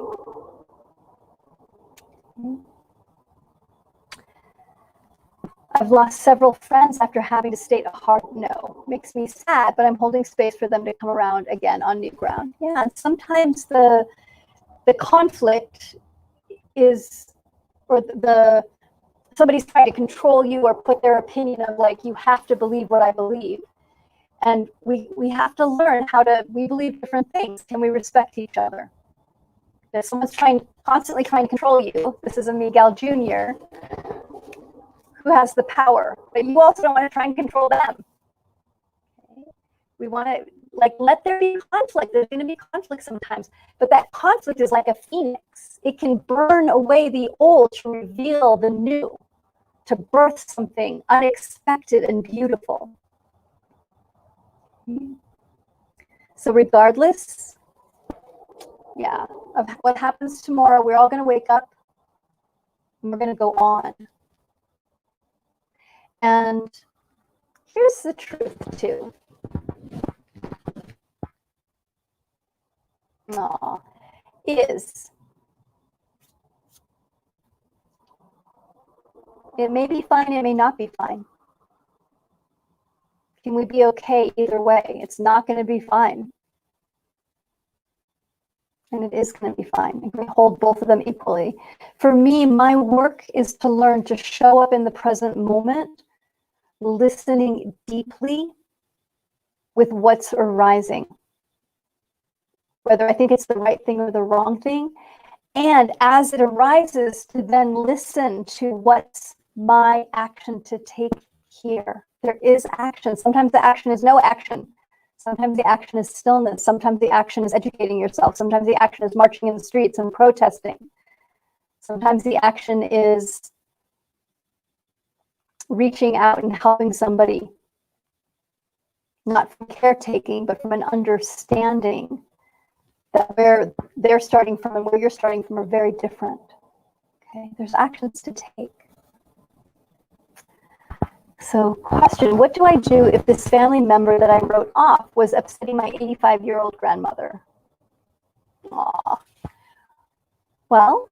I've lost several friends after having to state a hard no. Makes me sad, but I'm holding space for them to come around again on new ground. Yeah, and sometimes the conflict is, or somebody's trying to control you or put their opinion of like, you have to believe what I believe. And we have to learn we believe different things. Can we respect each other? If someone's constantly trying to control you, this is a Miguel Jr. who has the power, but you also don't want to try and control them. We want to let there be conflict. There's going to be conflict sometimes, but that conflict is like a phoenix. It can burn away the old to reveal the new, to birth something unexpected and beautiful. So regardless, yeah, of what happens tomorrow, we're all going to wake up and we're going to go on. And here's the truth too. It may be fine, it may not be fine. Can we be okay either way? It's not going to be fine. And it is going to be fine. And we hold both of them equally. For me, my work is to learn to show up in the present moment, listening deeply with what's arising, whether I think it's the right thing or the wrong thing. And as it arises, to then listen to what's my action to take here. There is action. Sometimes the action is no action. Sometimes the action is stillness. Sometimes the action is educating yourself. Sometimes the action is marching in the streets and protesting. Sometimes the action is reaching out and helping somebody, not from caretaking, but from an understanding that where they're starting from and where you're starting from are very different. Okay, there's actions to take. So question, what do I do if this family member that I wrote off was upsetting my 85-year-old grandmother? Aw. Well,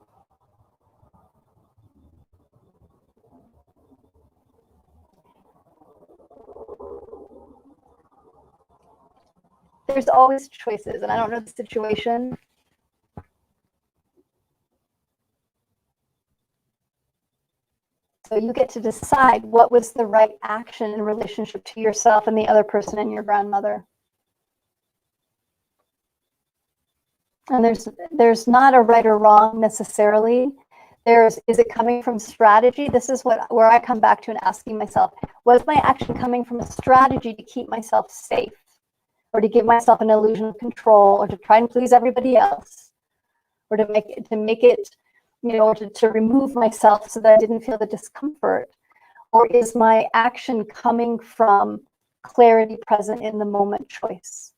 there's always choices, and I don't know the situation. So you get to decide what was the right action in relationship to yourself and the other person and your grandmother. And there's not a right or wrong necessarily. Is it coming from strategy? This is where I come back to and asking myself, was my action coming from a strategy to keep myself safe, or to give myself an illusion of control, or to try and please everybody else? or to make it, or to remove myself so that I didn't feel the discomfort? Or is my action coming from clarity present in the moment choice?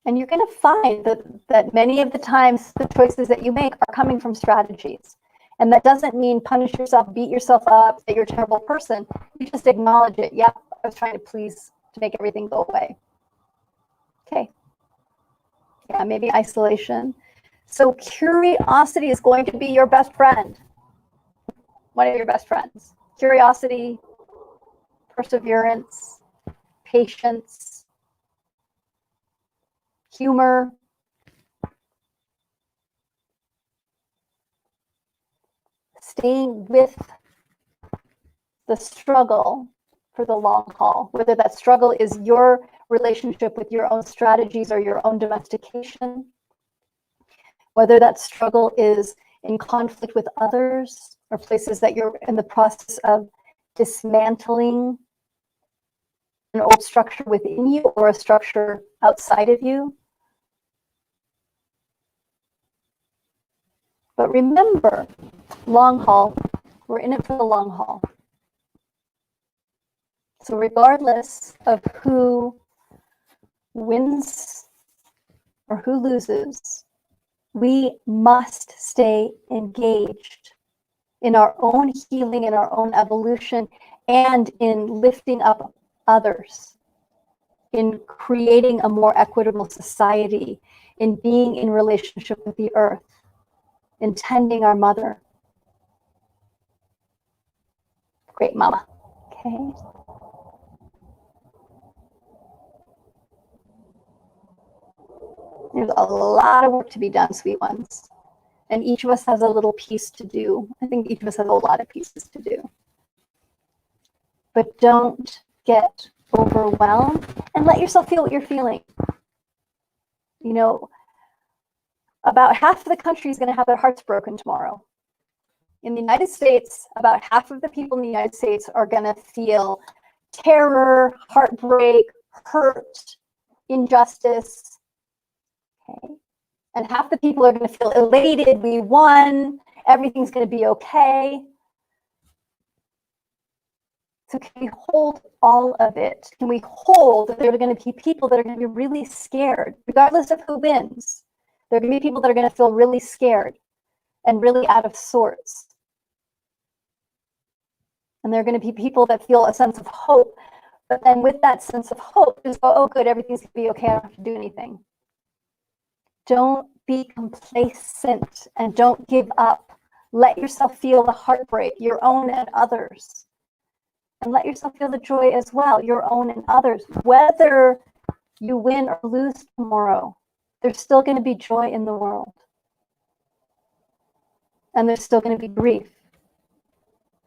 And you're going to find that many of the times the choices that you make are coming from strategies. And that doesn't mean punish yourself, beat yourself up, that you're a terrible person. You just acknowledge it. Yep, I was trying to make everything go away. Okay. Yeah, maybe isolation. So curiosity is going to be your best friend. One of your best friends. Curiosity, perseverance, patience, humor. Staying with the struggle for the long haul, whether that struggle is your relationship with your own strategies or your own domestication, whether that struggle is in conflict with others or places that you're in the process of dismantling an old structure within you or a structure outside of you. But remember, long haul, we're in it for the long haul. So regardless of who wins or who loses, we must stay engaged in our own healing, in our own evolution, and in lifting up others, in creating a more equitable society, in being in relationship with the earth, in tending our mother. Great mama. Okay. There's a lot of work to be done, sweet ones. And each of us has a little piece to do. I think each of us has a lot of pieces to do. But don't get overwhelmed and let yourself feel what you're feeling. About half of the country is going to have their hearts broken tomorrow. In the United States, about half of the people in the United States are going to feel terror, heartbreak, hurt, injustice. Okay. And half the people are going to feel elated, we won, everything's going to be okay. So can we hold all of it? Can we hold that there are going to be people that are going to be really scared, regardless of who wins? There are going to be people that are going to feel really scared and really out of sorts. And there are going to be people that feel a sense of hope. But then with that sense of hope, just go, oh, good, everything's going to be okay. I don't have to do anything. Don't be complacent and don't give up. Let yourself feel the heartbreak, your own and others. And let yourself feel the joy as well, your own and others. Whether you win or lose tomorrow, there's still going to be joy in the world. And there's still going to be grief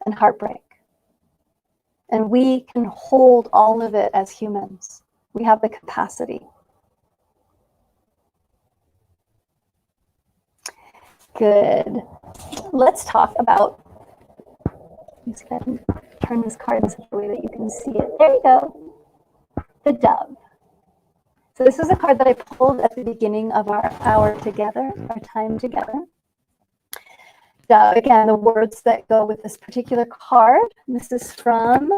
and heartbreak. And we can hold all of it as humans. We have the capacity. Good. Let's talk about, let's go ahead and turn this card in such a way that you can see it. There you go. The dove. So this is a card that I pulled at the beginning of our time together. Dove, again, the words that go with this particular card. This is from,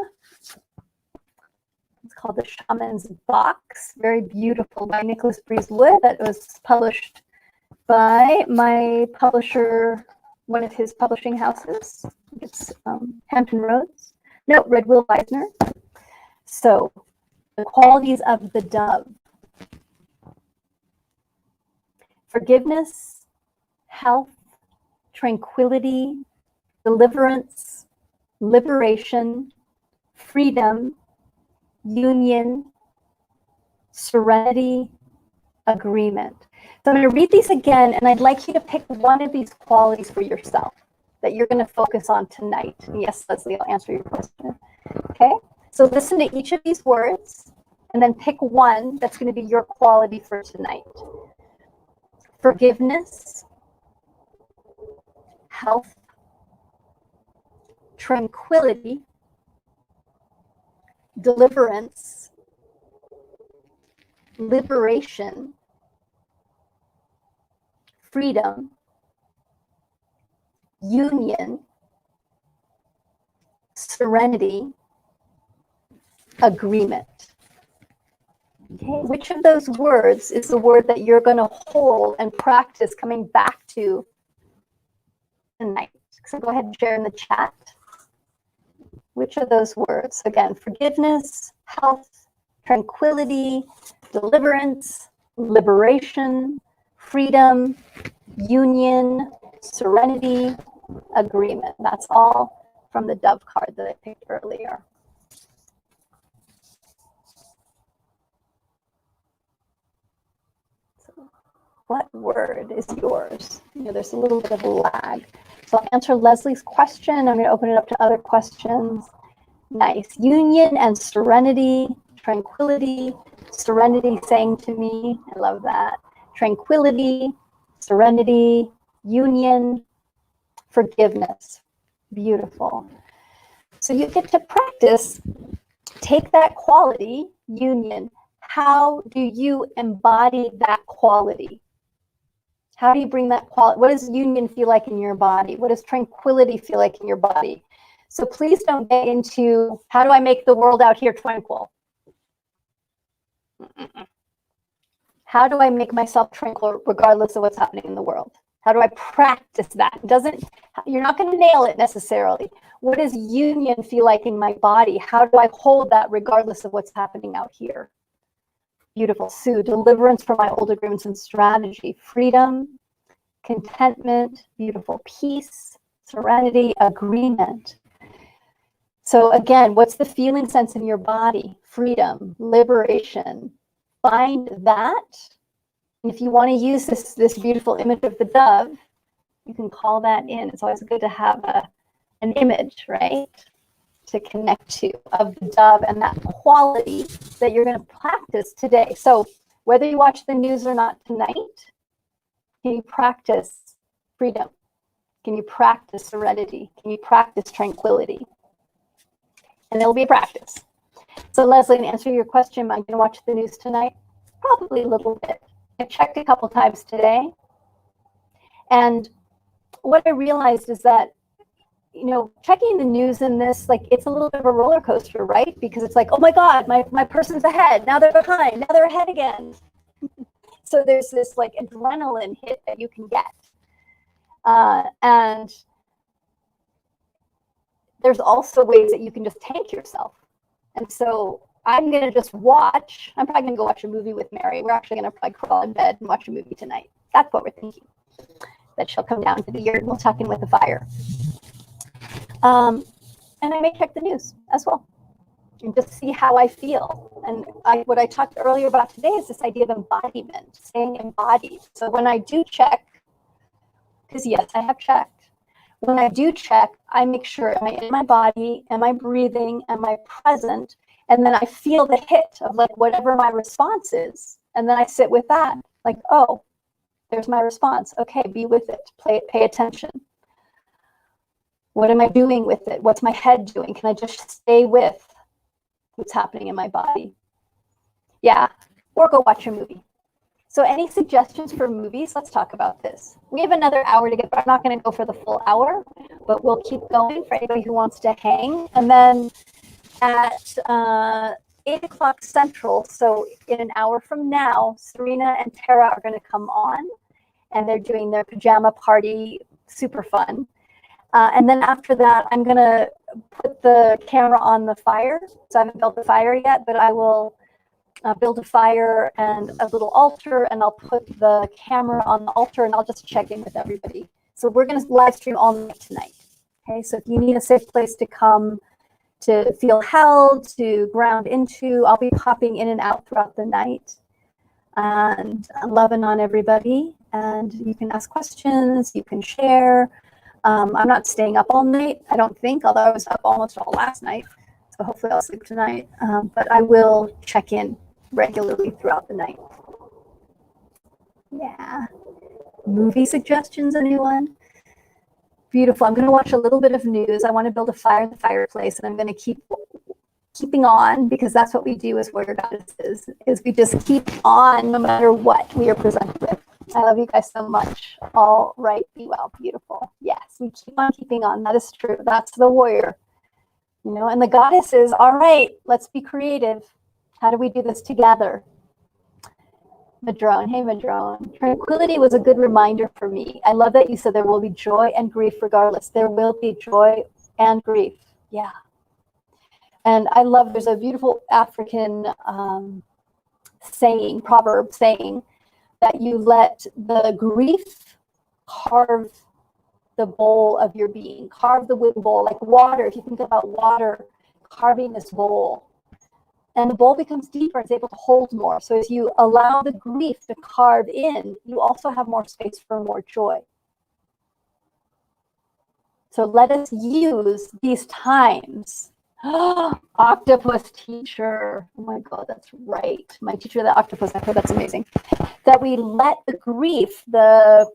it's called The Shaman's Box. Very beautiful, by Nicholas Breeze-Wood. That was published by my publisher, one of his publishing houses. It's Hampton Roads. No, Red Will Eisner. So, the qualities of the dove. Forgiveness, health, tranquility, deliverance, liberation, freedom, union, serenity, agreement. So I'm going to read these again, and I'd like you to pick one of these qualities for yourself that you're going to focus on tonight. And yes, Leslie, I'll answer your question. Okay? So listen to each of these words, and then pick one that's going to be your quality for tonight. Forgiveness, health, tranquility, deliverance, liberation, freedom, union, serenity, agreement. Okay, which of those words is the word that you're going to hold and practice coming back to tonight? So go ahead and share in the chat. Which of those words? Again, forgiveness, health, tranquility, deliverance, liberation, freedom, union, serenity, agreement. That's all from the dove card that I picked earlier. So what word is yours? You know, there's a little bit of a lag. So I'll answer Leslie's question. I'm going to open it up to other questions. Nice. Union and serenity, tranquility, serenity saying to me, I love that. Tranquility, serenity, union, forgiveness. Beautiful. So you get to practice, take that quality, union. How do you embody that quality? How do you bring that quality? What does union feel like in your body? What does tranquility feel like in your body? So please don't get into, how do I make the world out here tranquil? How do I make myself tranquil regardless of what's happening in the world? How do I practice that? You're not going to nail it necessarily. What does union feel like in my body? How do I hold that regardless of what's happening out here? Beautiful. Sue, deliverance from my old agreements and strategy, freedom, contentment, beautiful, peace, serenity, agreement. So again, what's the feeling sense in your body? Freedom, liberation. Find that. And if you want to use this beautiful image of the dove, you can call that in. It's always good to have an image, right, to connect to of the dove and that quality that you're going to practice today. So whether you watch the news or not tonight, can you practice freedom? Can you practice serenity? Can you practice tranquility? And it'll be a practice. So Leslie, to answer your question, am I going to watch the news tonight? Probably a little bit. I checked a couple times today. And what I realized is that, you know, checking the news in this, like, it's a little bit of a roller coaster, right? Because it's like, oh my God, my person's ahead. Now they're behind. Now they're ahead again. So there's this like adrenaline hit that you can get. And there's also ways that you can just tank yourself. And so I'm going to just watch. I'm probably going to go watch a movie with Mary. We're actually going to probably crawl in bed and watch a movie tonight. That's what we're thinking. That she'll come down to the yard and we'll tuck in with the fire. And I may check the news as well and just see how I feel. And what I talked earlier about today is this idea of embodiment, staying embodied. So when I do check, because yes, I have checked. When I do check, I make sure, am I in my body? Am I breathing? Am I present? And then I feel the hit of like whatever my response is. And then I sit with that, like, oh, there's my response. Okay, be with it, pay attention. What am I doing with it? What's my head doing? Can I just stay with what's happening in my body? Yeah, or go watch a movie. So any suggestions for movies? Let's talk about this. We have another hour to get, but I'm not going to go for the full hour, but we'll keep going for anybody who wants to hang. And then at 8 o'clock Central, so in an hour from now, Serena and Tara are going to come on, and they're doing their pajama party, super fun. And then after that, I'm going to put the camera on the fire. So I haven't built the fire yet, but I will build a fire and a little altar, and I'll put the camera on the altar, and I'll just check in with everybody. So we're going to live stream all night tonight. Okay, so if you need a safe place to come to feel held, to ground into, I'll be popping in and out throughout the night. And I'm loving on everybody. And you can ask questions, you can share. I'm not staying up all night, I don't think, although I was up almost all last night. So hopefully I'll sleep tonight. But I will check in regularly throughout the night. Yeah. Movie suggestions, anyone? Beautiful. I'm going to watch a little bit of news. I want to build a fire in the fireplace, and I'm going to keeping on, because that's what we do as warrior goddesses, is we just keep on no matter what we are presented with. I love you guys so much. All right, be well, beautiful. Yes, we keep on keeping on. That is true. That's the warrior. You know, and the goddess is, all right, let's be creative. How do we do this together? Madrone, hey Madrone. Tranquility was a good reminder for me. I love that you said there will be joy and grief regardless. There will be joy and grief. Yeah. And I love, there's a beautiful African saying, proverb saying, that you let the grief carve the bowl of your being, carve the wooden bowl, like water. If you think about water carving this bowl, and the bowl becomes deeper, it's able to hold more. So as you allow the grief to carve in, you also have more space for more joy. So let us use these times. Octopus teacher. Oh my God, that's right. My teacher, the octopus, I heard that's amazing. That we let the grief, the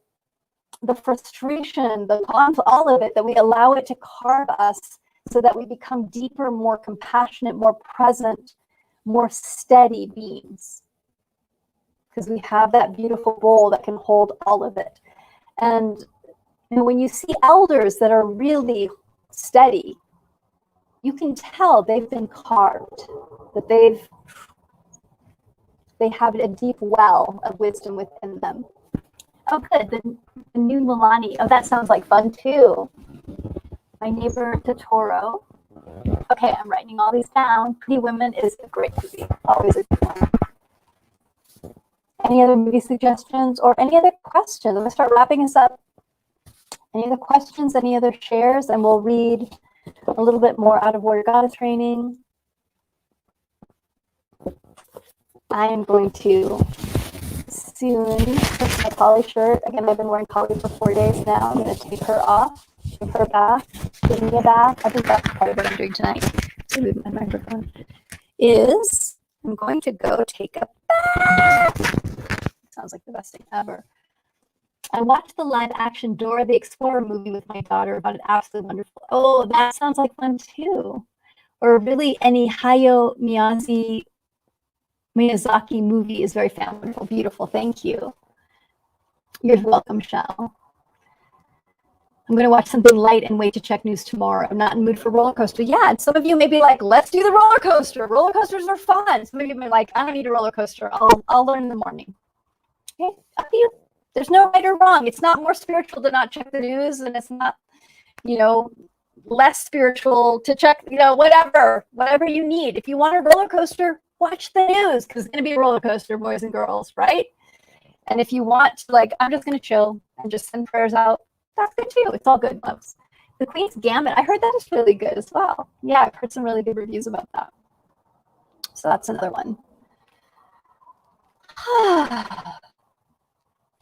frustration, the conflict, all of it, that we allow it to carve us so that we become deeper, more compassionate, more present, more steady beings. Because we have that beautiful bowl that can hold all of it. And you know, when you see elders that are really steady, you can tell they've been carved, that they have a deep well of wisdom within them. Oh, good. The new Milani. Oh, that sounds like fun too. My Neighbor Totoro. Okay, I'm writing all these down. Pretty Women is a great movie. Always a good one. Any other movie suggestions or any other questions? I'm going to start wrapping us up. Any other questions? Any other shares? And we'll read a little bit more out of Warrior Goddess Training. I am going to soon put my collie shirt. Again, I've been wearing collie for 4 days now. I'm going to take her off, give her a bath, give me a bath. I think that's part of what I'm doing tonight. To move my microphone. I'm going to go take a bath. Sounds like the best thing ever. I watched the live action Dora the Explorer movie with my daughter about it. Absolutely wonderful. Oh, that sounds like fun too. Or really any Hayao Miyazaki movie is very wonderful, beautiful. Thank you. You're welcome, Shell. I'm going to watch something light and wait to check news tomorrow. I'm not in the mood for roller coaster. Yeah, and some of you may be like, let's do the roller coaster. Roller coasters are fun. Some of you may be like, I don't need a roller coaster. I'll learn in the morning. Okay, up to you. There's no right or wrong. It's not more spiritual to not check the news, and it's not, you know, less spiritual to check, you know, whatever you need. If you want a roller coaster, watch the news, because it's going to be a roller coaster, boys and girls, right? And if you want to, like, I'm just going to chill and just send prayers out, that's good too. It's all good, loves. The Queen's Gambit, I heard that is really good as well. Yeah, I've heard some really good reviews about that. So that's another one.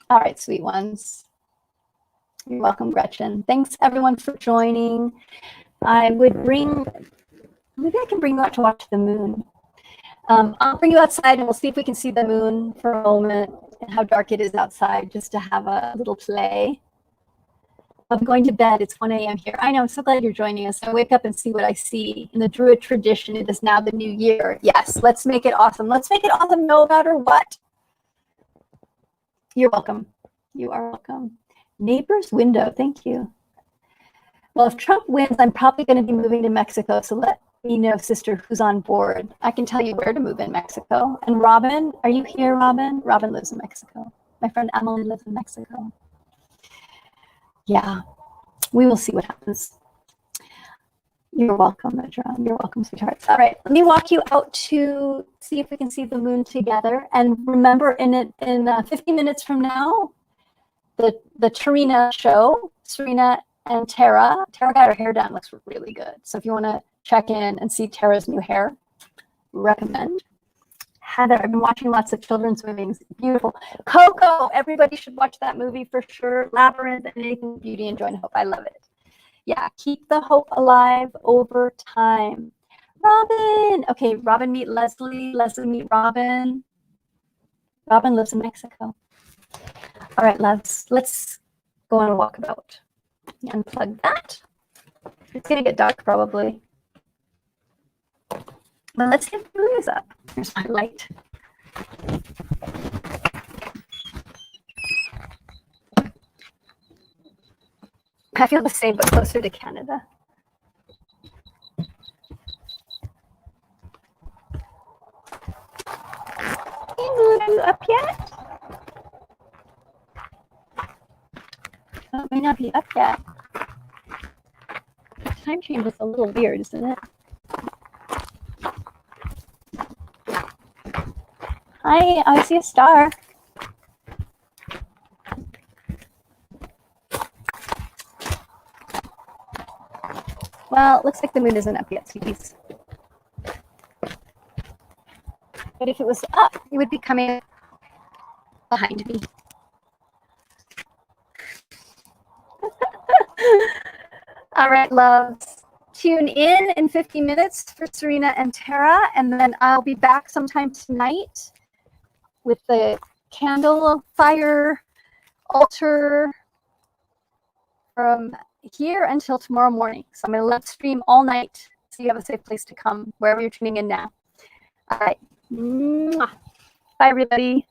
All right, sweet ones. You're welcome, Gretchen. Thanks, everyone, for joining. I would maybe I can bring you out to watch the moon. I'll bring you outside and we'll see if we can see the moon for a moment and how dark it is outside, just to have a little play. I'm going to bed. It's 1 a.m. here. I know. I'm so glad you're joining us. I wake up and see what I see. In the Druid tradition, it is now the new year. Yes, let's make it awesome. Let's make it awesome no matter what. You're welcome. You are welcome. Neighbor's window. Thank you. Well, if Trump wins, I'm probably going to be moving to Mexico. So let me know, sister, who's on board. I can tell you where to move in Mexico. And Robin, are you here, Robin? Robin lives in Mexico. My friend Emily lives in Mexico. Yeah, we will see what happens. You're welcome, Madron. You're welcome, sweethearts. All right, let me walk you out to see if we can see the moon together. And remember, in 15 minutes from now, the Tarina show, Serena and Tara. Tara got her hair done, looks really good. So if you want to check in and see Tara's new hair, recommend. Heather, I've been watching lots of children's movies. Beautiful. Coco, everybody should watch that movie for sure. Labyrinth and Anything Beauty and Joy and Hope. I love it. Yeah, keep the hope alive over time. Robin. Okay, Robin meet Leslie. Leslie meet Robin. Robin lives in Mexico. All right, loves. Let's go on a walkabout. Unplug that. It's going to get dark probably. But let's get the movies up. Here's my light. I feel the same, but closer to Canada. Hey, Moon, are you up yet? Oh, it may not be up yet. The time change is a little weird, isn't it? Hi, I see a star. Well, it looks like the moon isn't up yet, sweeties. But if it was up, it would be coming behind me. All right, loves. Tune in 50 minutes for Serena and Tara, and then I'll be back sometime tonight with the candle fire altar from here until tomorrow morning. So I'm going to live stream all night so you have a safe place to come wherever you're tuning in now. All right. Mwah. Bye, everybody.